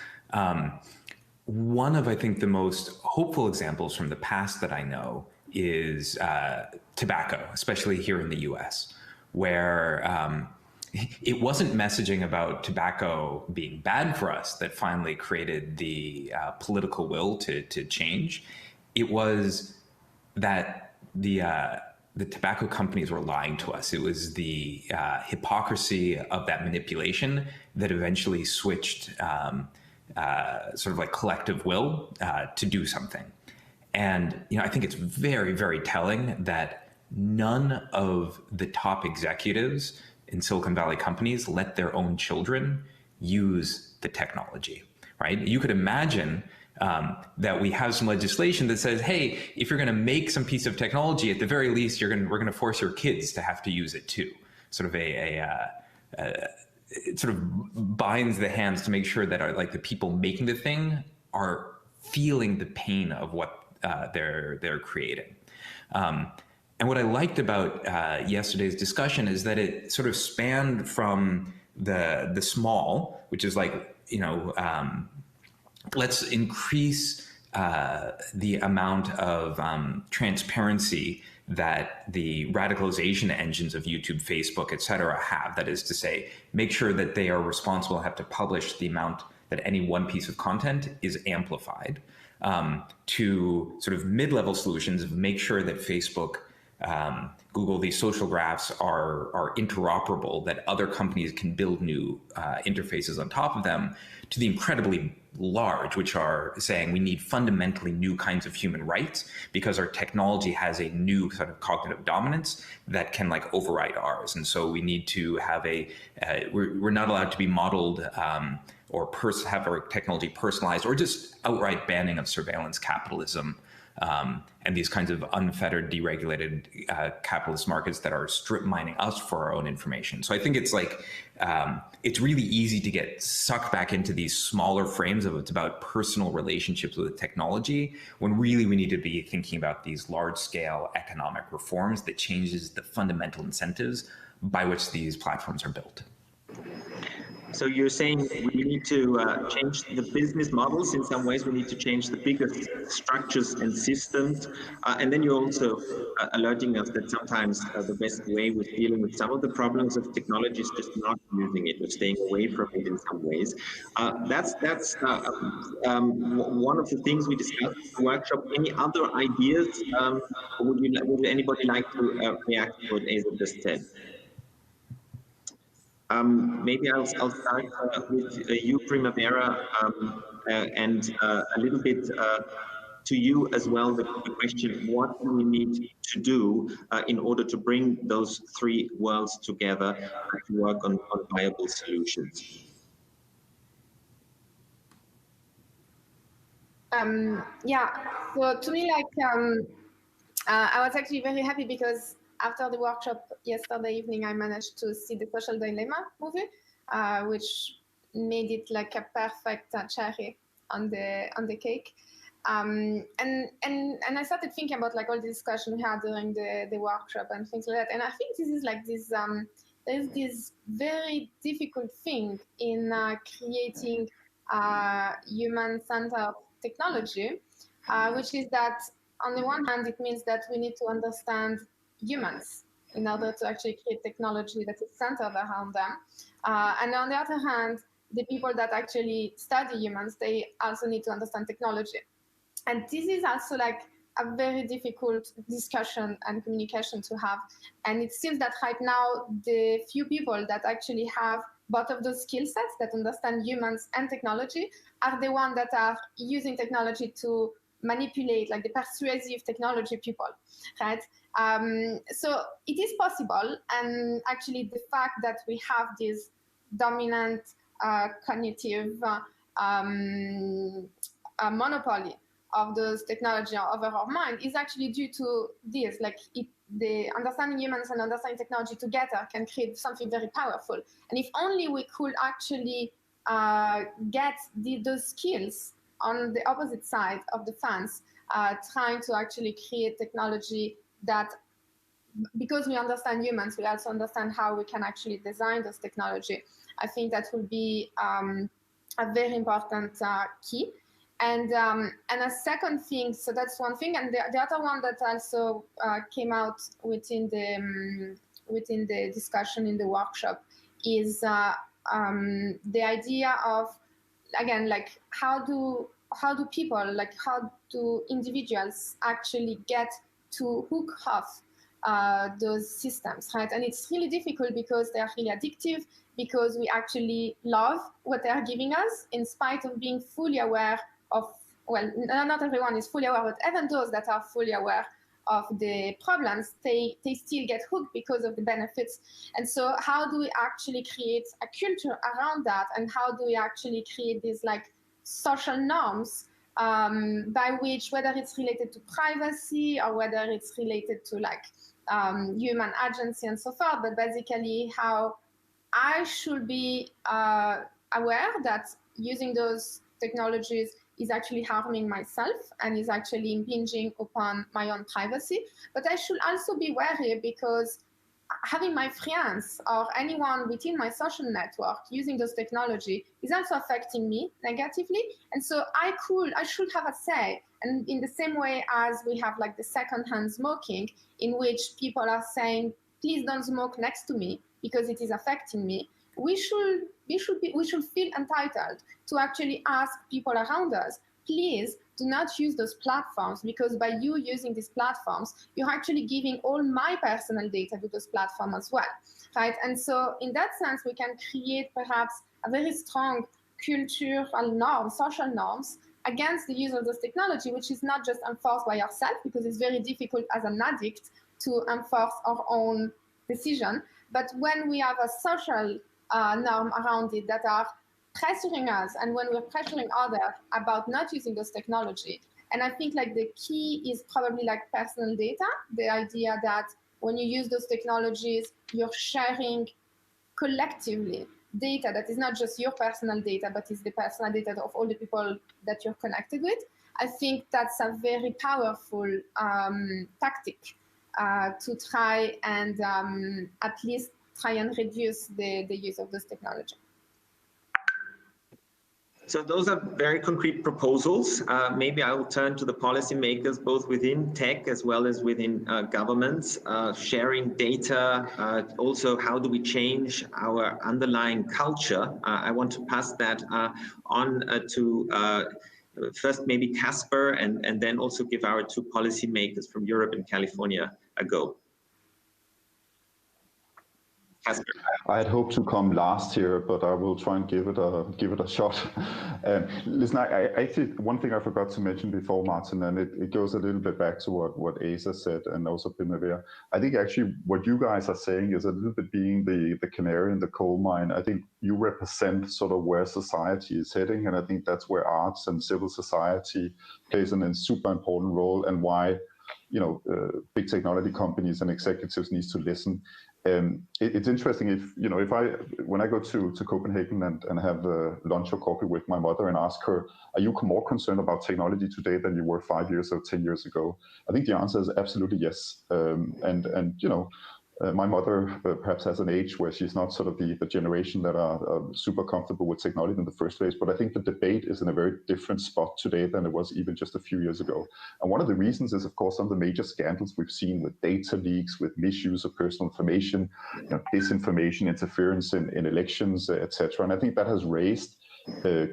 One of, I think, the most hopeful examples from the past that I know is tobacco, especially here in the US, where it wasn't messaging about tobacco being bad for us that finally created the political will to change. It was that the tobacco companies were lying to us. It was the hypocrisy of that manipulation that eventually switched sort of like collective will to do something. And I think it's very, very telling that none of the top executives in Silicon Valley companies let their own children use the technology, right? You could imagine that we have some legislation that says, hey, if you're going to make some piece of technology, at the very least, we're going to force your kids to have to use it too. Sort of it sort of binds the hands to make sure that like the people making the thing are feeling the pain of what they're creating. And what I liked about yesterday's discussion is that it sort of spanned from the small, which is like, let's increase the amount of transparency that the radicalization engines of YouTube, Facebook, et cetera, have. That is to say, make sure that they are responsible, have to publish the amount that any one piece of content is amplified, to sort of mid-level solutions of make sure that Facebook, Google, these social graphs are interoperable, that other companies can build new interfaces on top of them, to the incredibly large, which are saying we need fundamentally new kinds of human rights because our technology has a new sort of cognitive dominance that can like override ours. And so we need to have we're not allowed to be modeled or have our technology personalized, or just outright banning of surveillance capitalism and these kinds of unfettered, deregulated capitalist markets that are strip mining us for our own information. So I think it's like, it's really easy to get sucked back into these smaller frames of it's about personal relationships with technology, when really we need to be thinking about these large scale economic reforms that changes the fundamental incentives by which these platforms are built. So you're saying we need to change the business models in some ways, we need to change the bigger structures and systems. And then you're also alerting us that sometimes the best way with dealing with some of the problems of technology is just not using it or staying away from it in some ways. That's one of the things we discussed in the workshop. Any other ideas? Would anybody like to react to what Asa just said? Maybe I'll start with you, Primavera, and a little bit to you as well, the question, what do we need to do in order to bring those three worlds together to work on viable solutions? Yeah, so to me, like, I was actually very happy because after the workshop yesterday evening, I managed to see the Social Dilemma movie, which made it like a perfect cherry on the cake. And I started thinking about like all the discussion we had during the workshop and things like that. And I think this is like this, there's this very difficult thing in creating human-centered technology, which is that on the one hand, it means that we need to understand humans in order to actually create technology that is centered around them. And on the other hand, the people that actually study humans, they also need to understand technology. And this is also like a very difficult discussion and communication to have. And it seems that right now, the few people that actually have both of those skill sets that understand humans and technology are the ones that are using technology to manipulate, like the persuasive technology people, right? So it is possible, and actually the fact that we have this dominant cognitive monopoly of those technology over our mind is actually due to this, like the understanding humans and understanding technology together can create something very powerful. And if only we could actually get those skills on the opposite side of the fence, trying to actually create technology that, because we understand humans, we also understand how we can actually design this technology. I think that will be a very important key. And a second thing, so that's one thing, and the other one that also came out within the discussion in the workshop is the idea of, again, like how do people, like how do individuals actually get to hook off those systems, right? And it's really difficult because they are really addictive, because we actually love what they are giving us in spite of being fully aware of, well, not everyone is fully aware, but even those that are fully aware of the problems, they still get hooked because of the benefits. And so how do we actually create a culture around that? And how do we actually create these like social norms by which, whether it's related to privacy or whether it's related to like human agency and so forth, but basically how I should be aware that using those technologies is actually harming myself and is actually impinging upon my own privacy. But I should also be wary because having my friends or anyone within my social network using those technology is also affecting me negatively. And so I should have a say. And in the same way as we have like the secondhand smoking, in which people are saying, please don't smoke next to me because it is affecting me. We should feel entitled to actually ask people around us, please do not use those platforms, because by you using these platforms, you're actually giving all my personal data to those platforms as well, right? And so in that sense, we can create perhaps a very strong cultural norm, social norms against the use of this technology, which is not just enforced by ourselves, because it's very difficult as an addict to enforce our own decision. But when we have a social norm around it that are pressuring us, and when we're pressuring others about not using those technology, and I think like the key is probably like personal data, the idea that when you use those technologies, you're sharing collectively data that is not just your personal data, but is the personal data of all the people that you're connected with. I think that's a very powerful tactic to try and at least try and reduce the use of this technology. So those are very concrete proposals. Maybe I will turn to the policymakers, both within tech as well as within governments, sharing data. Also, how do we change our underlying culture? I want to pass that on to first maybe Casper, and then also give our two policymakers from Europe and California a go. I had hoped to come last here, but I will try and give it a shot. Listen, I actually, one thing I forgot to mention before, Martin, and it goes a little bit back to what Asa said and also Primavera. I think actually what you guys are saying is a little bit being the canary in the coal mine. I think you represent sort of where society is heading, and I think that's where arts and civil society plays a super important role, and why big technology companies and executives need to listen. It's interesting when I go to Copenhagen and have lunch or coffee with my mother and ask her, are you more concerned about technology today than you were 5 years or 10 years ago? I think the answer is absolutely yes. My mother perhaps has an age where she's not sort of the generation that are super comfortable with technology in the first place, but I think the debate is in a very different spot today than it was even just a few years ago. And one of the reasons is, of course, some of the major scandals we've seen with data leaks, with misuse of personal information, disinformation, interference in elections, etc. And I think that has raised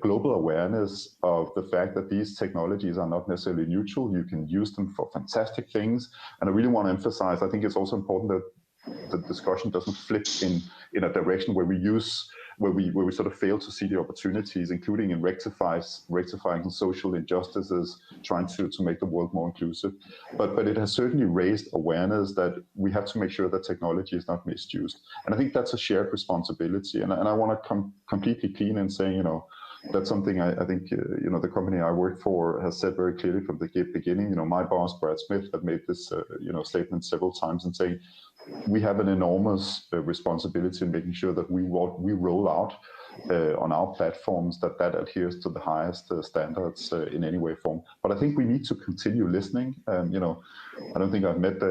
global awareness of the fact that these technologies are not necessarily neutral. You can use them for fantastic things. And I really want to emphasize, I think it's also important that the discussion doesn't flip in a direction where we sort of fail to see the opportunities, including in rectifying social injustices, trying to make the world more inclusive. But it has certainly raised awareness that we have to make sure that technology is not misused. And I think that's a shared responsibility. And I want to come completely clean in saying, that's something I think, the company I work for has said very clearly from the beginning. My boss, Brad Smith, had made this, statement several times and saying, we have an enormous responsibility in making sure that we roll out on our platforms that adheres to the highest standards in any way, form. But I think we need to continue listening. I don't think I've met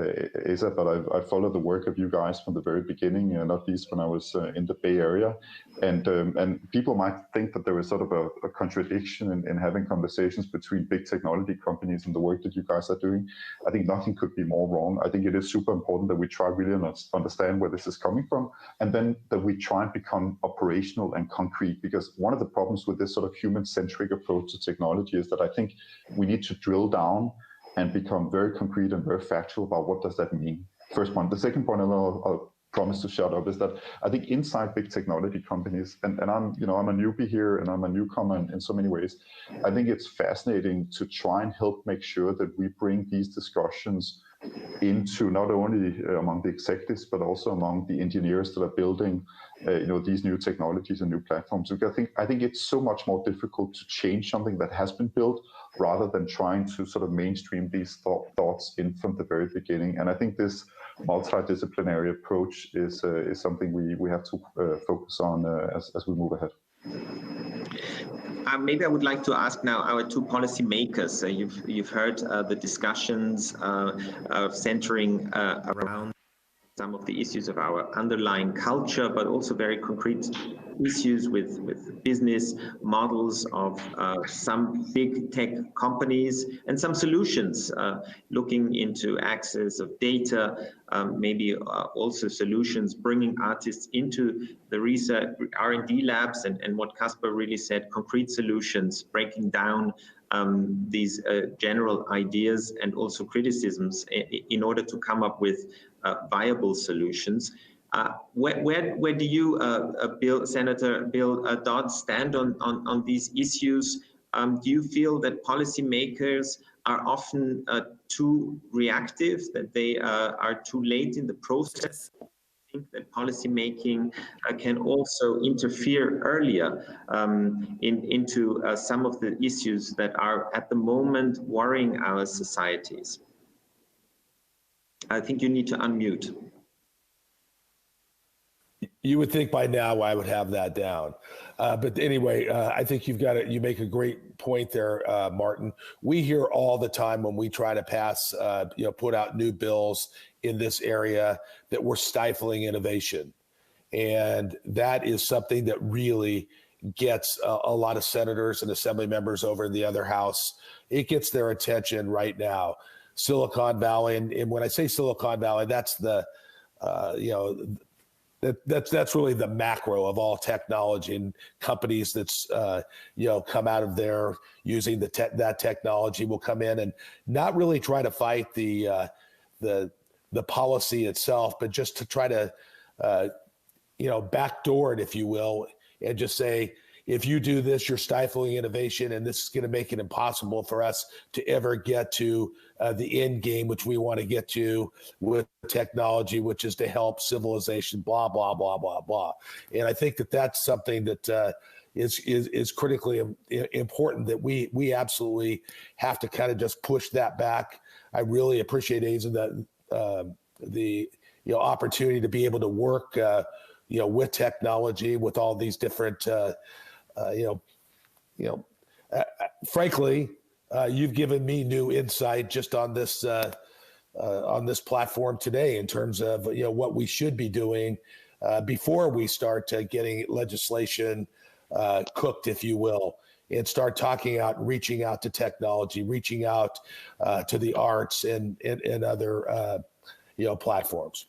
Asa, but I've followed the work of you guys from the very beginning, not least when I was in the Bay Area. And people might think that there is sort of a contradiction in having conversations between big technology companies and the work that you guys are doing. I think nothing could be more wrong. I think it is super important that we try really to understand where this is coming from, and then that we try and become operational and concrete, because one of the problems with this sort of human-centric approach to technology is that I think we need to drill down and become very concrete and very factual about what does that mean. First point. The second point, and I'll promise to shut up, is that I think inside big technology companies, and I'm a newbie here and I'm a newcomer in so many ways, I think it's fascinating to try and help make sure that we bring these discussions into not only among the executives, but also among the engineers that are building these new technologies and new platforms. Because I think it's so much more difficult to change something that has been built rather than trying to sort of mainstream these thoughts in from the very beginning. And I think this multidisciplinary approach is something we have to focus on as we move ahead. Maybe I would like to ask now our two policymakers. You've heard the discussions centering around some of the issues of our underlying culture, but also very concrete issues with business models of some big tech companies and some solutions looking into access of data, maybe also solutions bringing artists into the research R&D labs and what Caspar really said, concrete solutions, breaking down these general ideas and also criticisms in order to come up with viable solutions. Where do you, Senator Bill Dodd, stand on these issues? Do you feel that policymakers are often too reactive, that they are too late in the process? I think that policymaking can also interfere earlier into some of the issues that are at the moment worrying our societies. I think you need to unmute. You would think by now I would have that down. But anyway, I think you make a great point there, Martin. We hear all the time when we try to pass, put out new bills in this area that we're stifling innovation. And that is something that really gets a lot of senators and assembly members over in the other house. It gets their attention right now. Silicon Valley, and when I say Silicon Valley, that's the, that's really the macro of all technology and companies that's come out of there using that technology will come in and not really try to fight the policy itself, but just to try to backdoor it, if you will, and just say, if you do this, you're stifling innovation, and this is going to make it impossible for us to ever get to the end game, which we want to get to with technology, which is to help civilization, blah, blah, blah, blah, blah. And I think that that's something that is critically important, that we absolutely have to kind of just push that back. I really appreciate the opportunity to be able to work with technology, with all these different frankly, you've given me new insight just on this platform today in terms of what we should be doing before we start getting legislation cooked, if you will, and start talking out, reaching out to technology, reaching out to the arts and other platforms.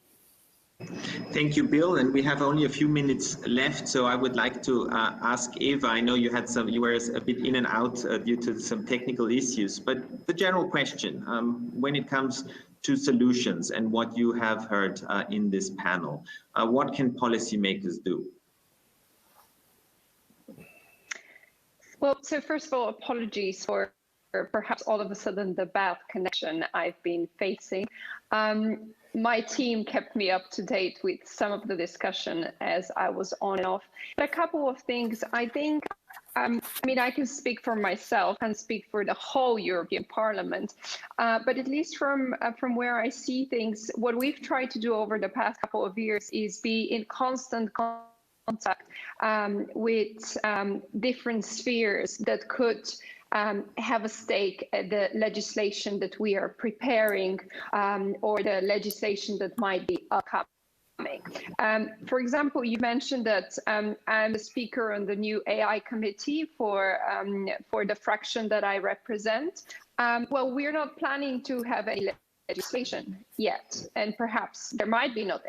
Thank you, Bill. And we have only a few minutes left, so I would like to ask Eva. I know you were a bit in and out due to some technical issues, but the general question, when it comes to solutions and what you have heard in this panel, what can policymakers do? Well, so first of all, apologies for perhaps all of a sudden the bad connection I've been facing. My team kept me up to date with some of the discussion as I was on and off. But a couple of things, I think, I can speak for myself and speak for the whole European Parliament, but at least from where I see things, what we've tried to do over the past couple of years is be in constant contact with different spheres that could have a stake at the legislation that we are preparing or the legislation that might be upcoming. For example, you mentioned that I'm the speaker on the new AI committee for the fraction that I represent. Well, we're not planning to have any legislation yet, and perhaps there might be no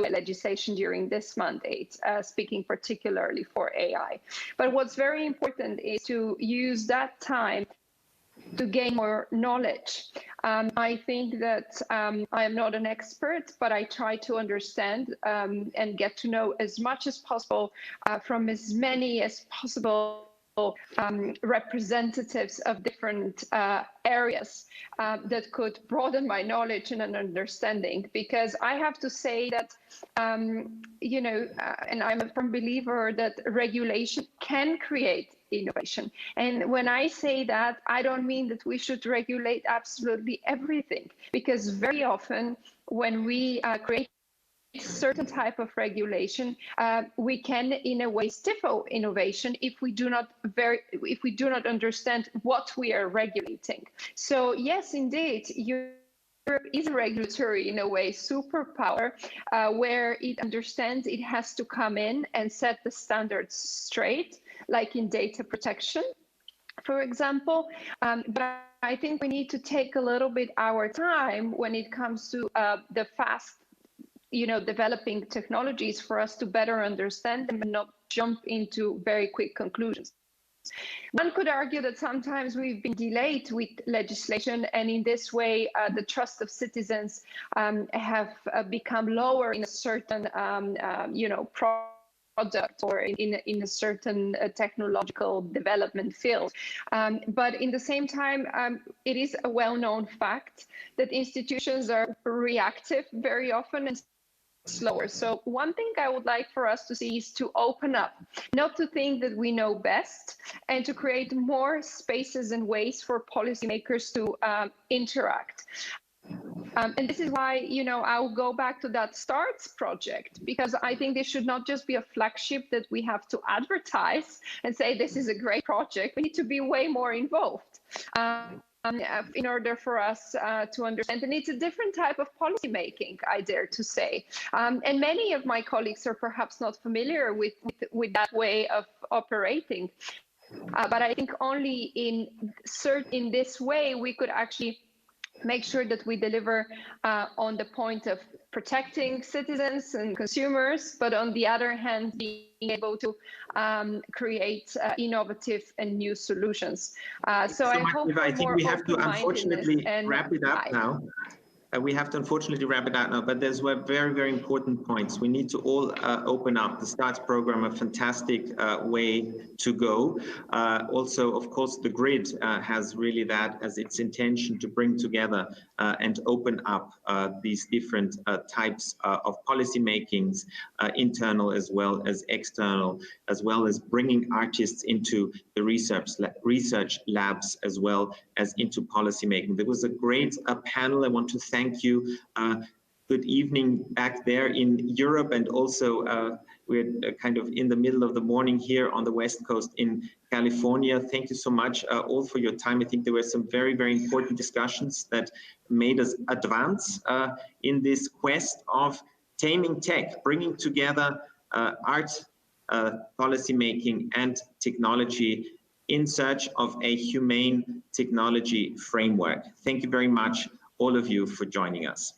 legislation during this mandate, speaking particularly for AI. But what's very important is to use that time to gain more knowledge. I think that I am not an expert, but I try to understand and get to know as much as possible from as many as possible representatives of different areas that could broaden my knowledge and an understanding. Because I have to say that, and I'm a firm believer that regulation can create innovation. And when I say that, I don't mean that we should regulate absolutely everything, because very often when we create certain type of regulation, we can in a way stifle innovation if we do not understand what we are regulating. So yes, indeed, Europe is a regulatory, in a way, superpower, where it understands it has to come in and set the standards straight, like in data protection, for example. But I think we need to take a little bit our time when it comes to the fast, developing technologies for us to better understand them and not jump into very quick conclusions. One could argue that sometimes we've been delayed with legislation, and in this way, the trust of citizens have become lower in a certain, product or in a certain technological development field. But in the same time, it is a well-known fact that institutions are reactive very often and slower. So one thing I would like for us to see is to open up, not to think that we know best, and to create more spaces and ways for policymakers to interact. And this is why, I'll go back to that STARTS project, because I think this should not just be a flagship that we have to advertise and say this is a great project. We need to be way more involved. In order for us to understand. And it's a different type of policy making, I dare to say. And many of my colleagues are perhaps not familiar with that way of operating. But I think only in this way we could actually make sure that we deliver on the point of protecting citizens and consumers, but on the other hand, being able to create innovative and new solutions. So I hope I think we have to unfortunately wrap it up now. We have to unfortunately wrap it out now, but there's very, very important points. We need to all open up the STARTS program, a fantastic way to go. Also, of course, the grid has really that as its intention to bring together and open up these different types of policy makings, internal as well as external, as well as bringing artists into the research labs as well as into policy making. There was a great panel. I want to thank you. Good evening back there in Europe, and also we're kind of in the middle of the morning here on the West Coast in California. Thank you so much all for your time. I think there were some very, very important discussions that made us advance in this quest of taming tech, bringing together art, policy making and technology in search of a humane technology framework. Thank you very much, all of you, for joining us.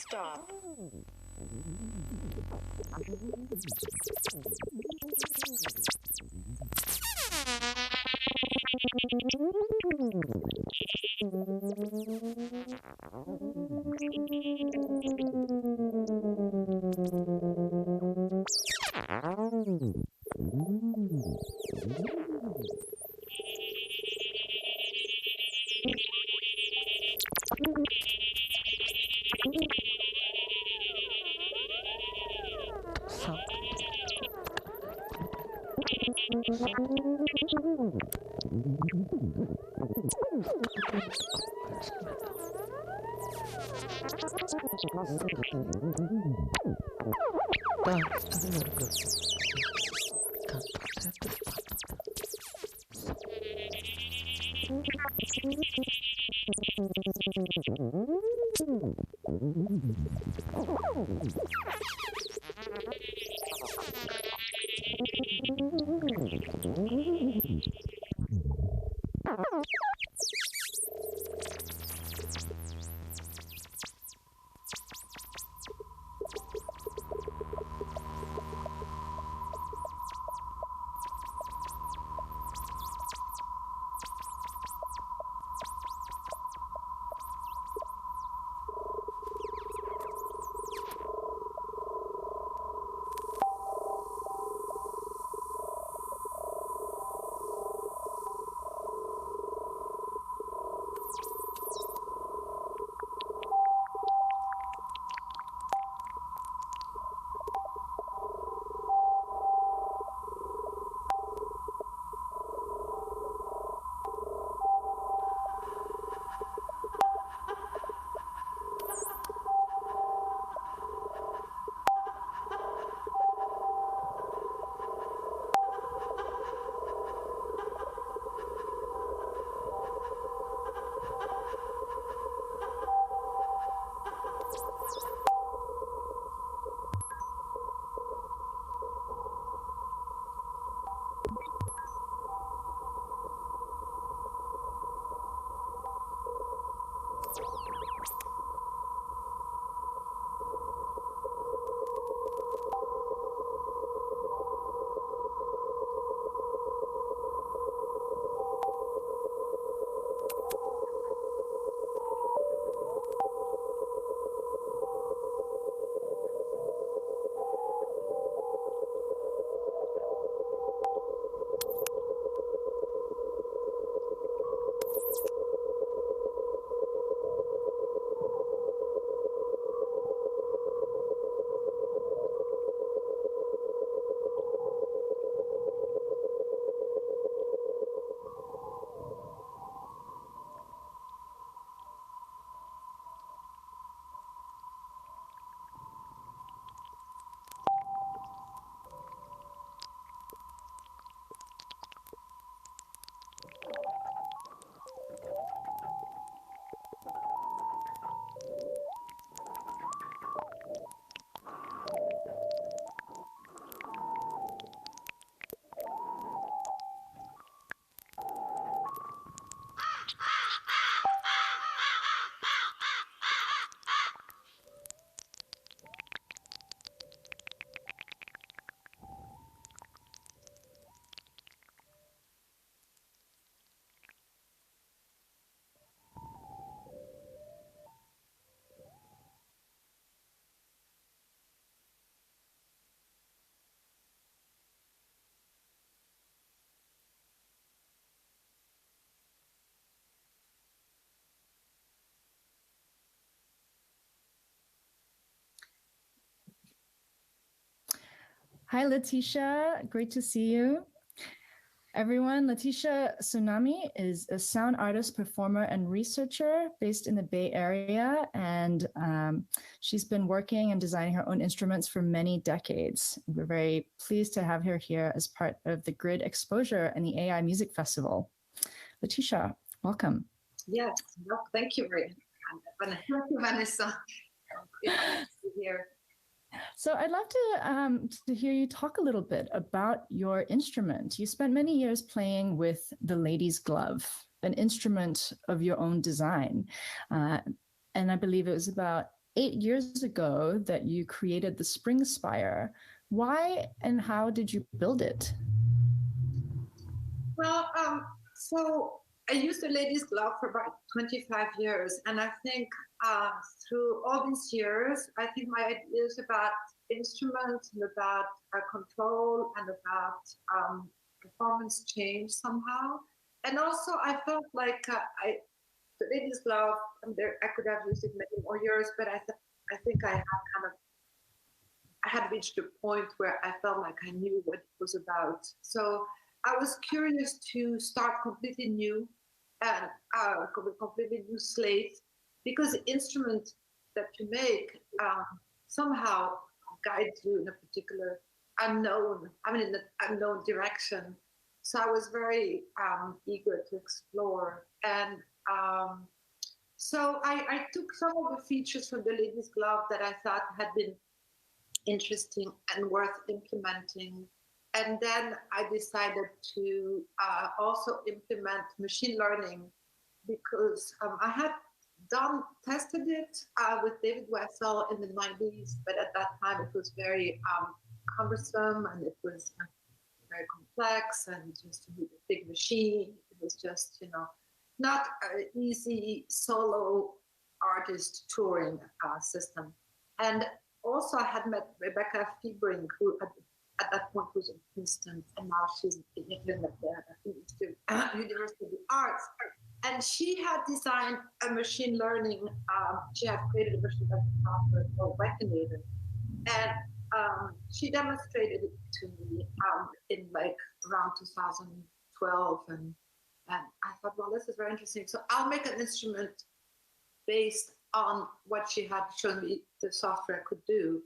Stop. Hi, Letitia. Great to see you. Everyone, Letitia Tsunami is a sound artist, performer, and researcher based in the Bay Area. And she's been working and designing her own instruments for many decades. We're very pleased to have her here as part of the Grid Exposure and the AIxMusic Festival. Letitia, welcome. Yes, well, thank you, Vanessa. It's here. So I'd love to hear you talk a little bit about your instrument. You spent many years playing with the lady's glove, an instrument of your own design. And I believe it was about 8 years ago that you created the Spring Spire. Why and how did you build it? Well, so I used the ladies' glove for about 25 years, and I think through all these years, I think my ideas about instruments and about control and about performance changed somehow. And also, I felt like the ladies' glove, I could have used it many more years, but I think I had reached a point where I felt like I knew what it was about. So I was curious to start completely new and completely new slate, because the instrument that you make somehow guides you in a particular in an unknown direction. So I was very eager to explore. And so I took some of the features from the ladies' glove that I thought had been interesting and worth implementing. And then I decided to also implement machine learning, because I had tested it with David Wessel in the 90s, but at that time it was very cumbersome, and it was very complex, and just a big machine. It was just, not an easy solo artist touring system. And also I had met Rebecca Fiebring, who at that point was in Princeton, and now she's in England at the University of the Arts. And she had designed a machine learning, she had created a machine learning software called Reckonator. And she demonstrated it to me in like around 2012. And I thought, well, this is very interesting. So I'll make an instrument based on what she had shown me the software could do.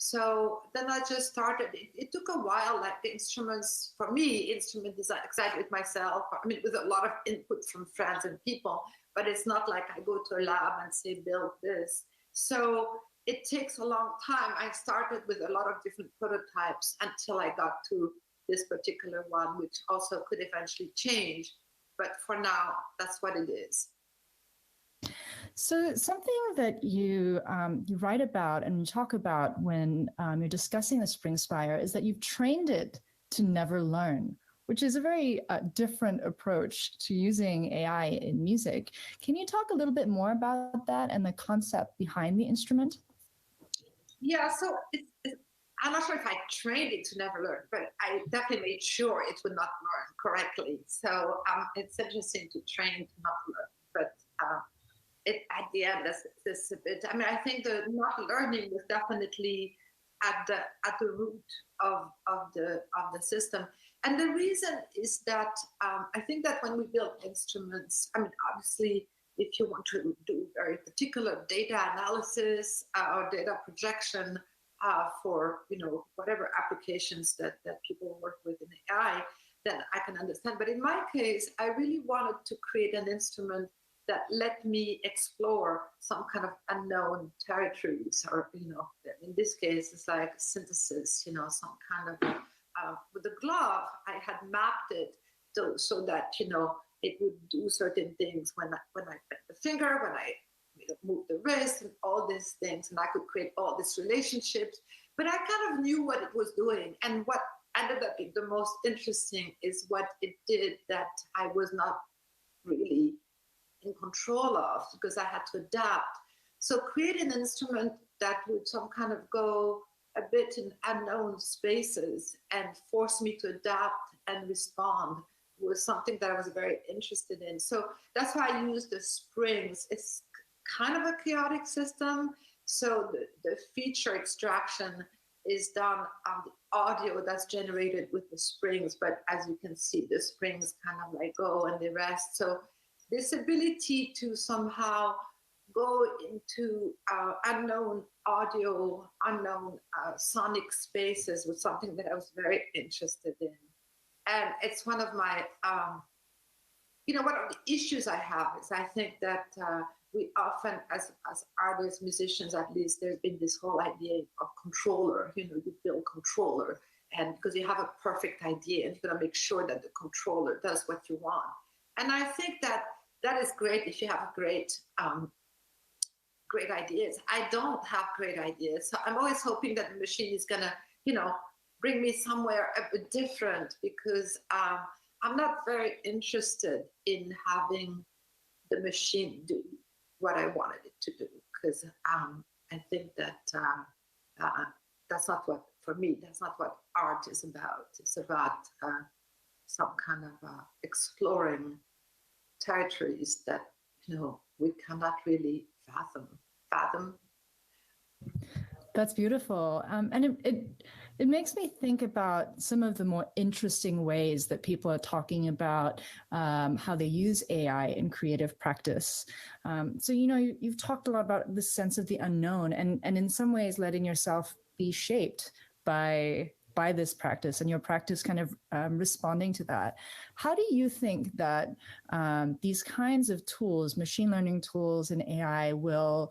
So then I just started. It took a while, like the instruments, for me, instrument design, exactly with myself. I mean, with a lot of input from friends and people, but it's not like I go to a lab and say, build this. So it takes a long time. I started with a lot of different prototypes until I got to this particular one, which also could eventually change. But for now, that's what it is. So something that you write about and you talk about when you're discussing the Spring Spire is that you've trained it to never learn, which is a very different approach to using AI in music. Can you talk a little bit more about that and the concept behind the instrument? Yeah, so I'm not sure if I trained it to never learn, but I definitely made sure it would not learn correctly. So it's interesting to train to not learn, but at the end, this a bit. I mean, I think the not learning was definitely at the root of the system, and the reason is that I think that when we build instruments, I mean, obviously, if you want to do very particular data analysis or data projection for whatever applications that people work with in AI, then I can understand. But in my case, I really wanted to create an instrument that let me explore some kind of unknown territories, or in this case, it's like synthesis. Some kind of with the glove, I had mapped it so that it would do certain things when I bent the finger, when I move the wrist, and all these things, and I could create all these relationships. But I kind of knew what it was doing, and what ended up being the most interesting is what it did that I was not really in control of, because I had to adapt. So create an instrument that would some kind of go a bit in unknown spaces and force me to adapt and respond was something that I was very interested in. So that's why I use the springs. It's kind of a chaotic system. So the feature extraction is done on the audio that's generated with the springs. But as you can see, the springs kind of like go and the rest. So this ability to somehow go into unknown audio, unknown sonic spaces was something that I was very interested in. And it's one of my, one of the issues I have is I think that we often, as artists, musicians at least, there's been this whole idea of controller, you build controller, and because you have a perfect idea and you're gonna make sure that the controller does what you want. And I think that is great if you have a great great ideas. I don't have great ideas. So I'm always hoping that the machine is gonna, bring me somewhere a bit different, because I'm not very interested in having the machine do what I wanted it to do, because I think that that's not what, for me, that's not what art is about. It's about some kind of exploring territories that we cannot really fathom. That's beautiful, and it makes me think about some of the more interesting ways that people are talking about how they use AI in creative practice. So you've talked a lot about the sense of the unknown, and in some ways letting yourself be shaped by this practice, and your practice kind of responding to that. How do you think that these kinds of tools, machine learning tools and AI, will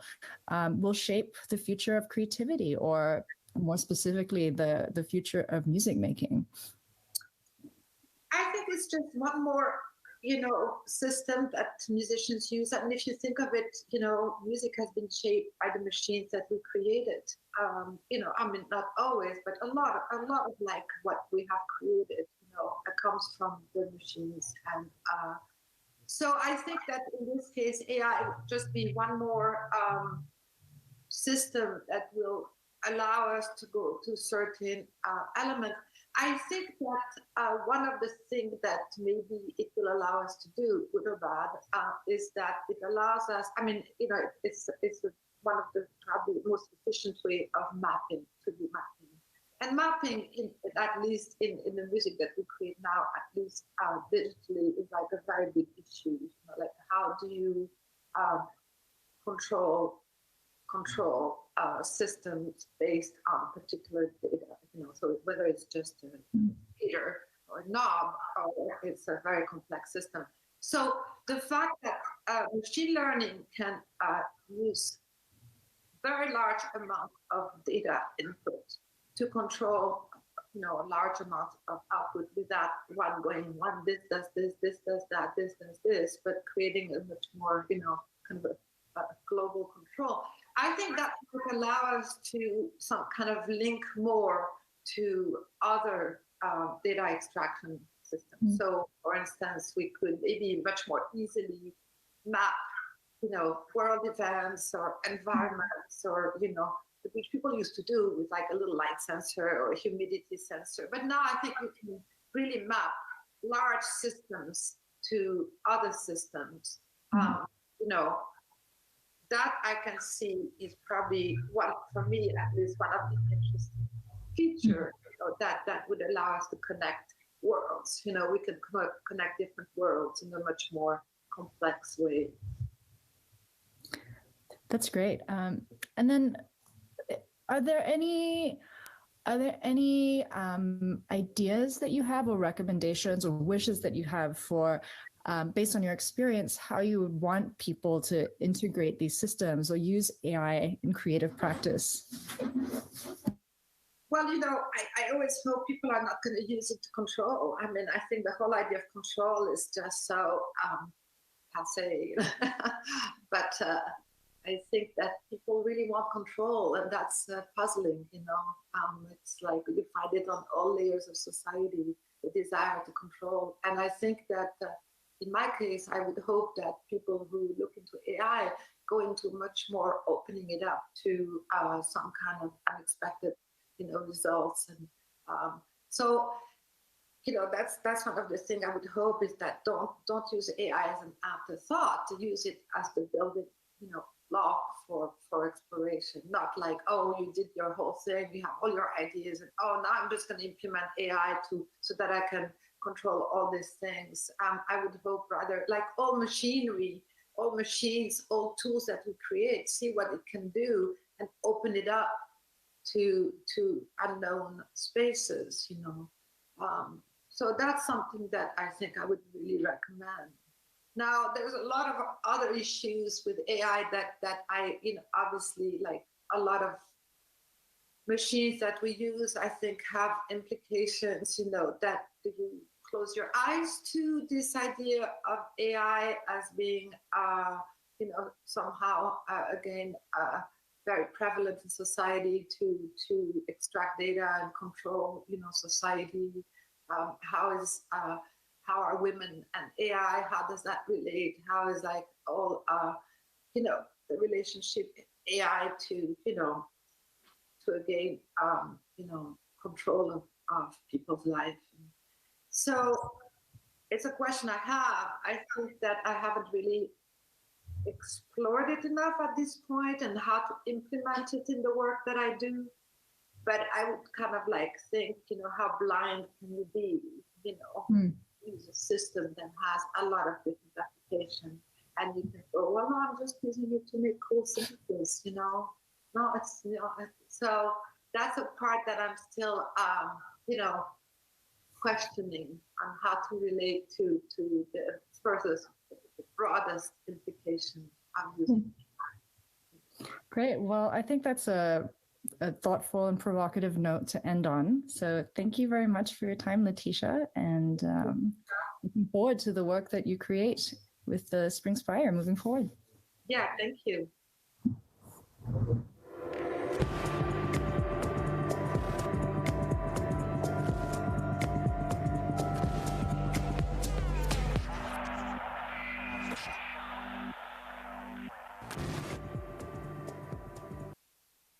shape the future of creativity, or more specifically, the future of music making? I think it's just one more, system that musicians use. I mean, if you think of it, music has been shaped by the machines that we created. I mean, not always, but a lot of like what we have created, it comes from the machines. And so I think that in this case, AI would just be one more system that will allow us to go to certain elements. I think that one of the things that maybe it will allow us to do, good or bad, is that it allows us, I mean, it's one of the probably most efficient way of mapping, to do mapping. And mapping, at least in the music that we create now, at least digitally, is like a very big issue. Like how do you control systems based on particular data, so whether it's just a fader or a knob, or it's a very complex system. So the fact that machine learning can use very large amount of data input to control a large amount of output without one this does this does that, this does this, but creating a much more kind of a global control. I think that would allow us to some kind of link more to other data extraction systems. So, for instance, we could maybe much more easily map, world events or environments, or which people used to do with like a little light sensor or a humidity sensor. But now I think we can really map large systems to other systems. That I can see is probably one, for me at least, one of the interesting features that would allow us to connect worlds. We can connect different worlds in a much more complex way. That's great. And then, are there any ideas that you have, or recommendations, or wishes that you have for, based on your experience, how you would want people to integrate these systems or use AI in creative practice? Well, I always hope people are not going to use it to control. I mean, I think the whole idea of control is just so passé. But I think that people really want control, and that's puzzling. It's like you find it on all layers of society, the desire to control. And I think that in my case, I would hope that people who look into AI go into much more opening it up to some kind of unexpected, results. And so, that's one of the things I would hope, is that don't use AI as an afterthought, to use it as the building, block for exploration. Not like, oh, you did your whole thing, you have all your ideas, and oh, now I'm just going to implement AI so that I can control all these things. I would hope rather, like all machinery, all machines, all tools that we create, see what it can do and open it up to unknown spaces, So that's something that I think I would really recommend. Now, there's a lot of other issues with AI that I, obviously, like a lot of machines that we use, I think have implications, that do you close your eyes to this idea of AI as being somehow again very prevalent in society to extract data and control, society. How are women and AI? How does that relate? How is like all the relationship AI to to again control of people's life. So it's a question I have. I think that I haven't really explored it enough at this point and how to implement it in the work that I do. But I would kind of like think, how blind can you be, use a system that has a lot of different applications. And you can go, well, no, I'm just using it to make cool synthesis, No, it's, so that's a part that I'm still, questioning on how to relate to the furthest, the broadest implication of using. Great. Well, I think that's a thoughtful and provocative note to end on. So thank you very much for your time, Letitia, and looking forward to the work that you create with the Spring Spire moving forward. Yeah, thank you.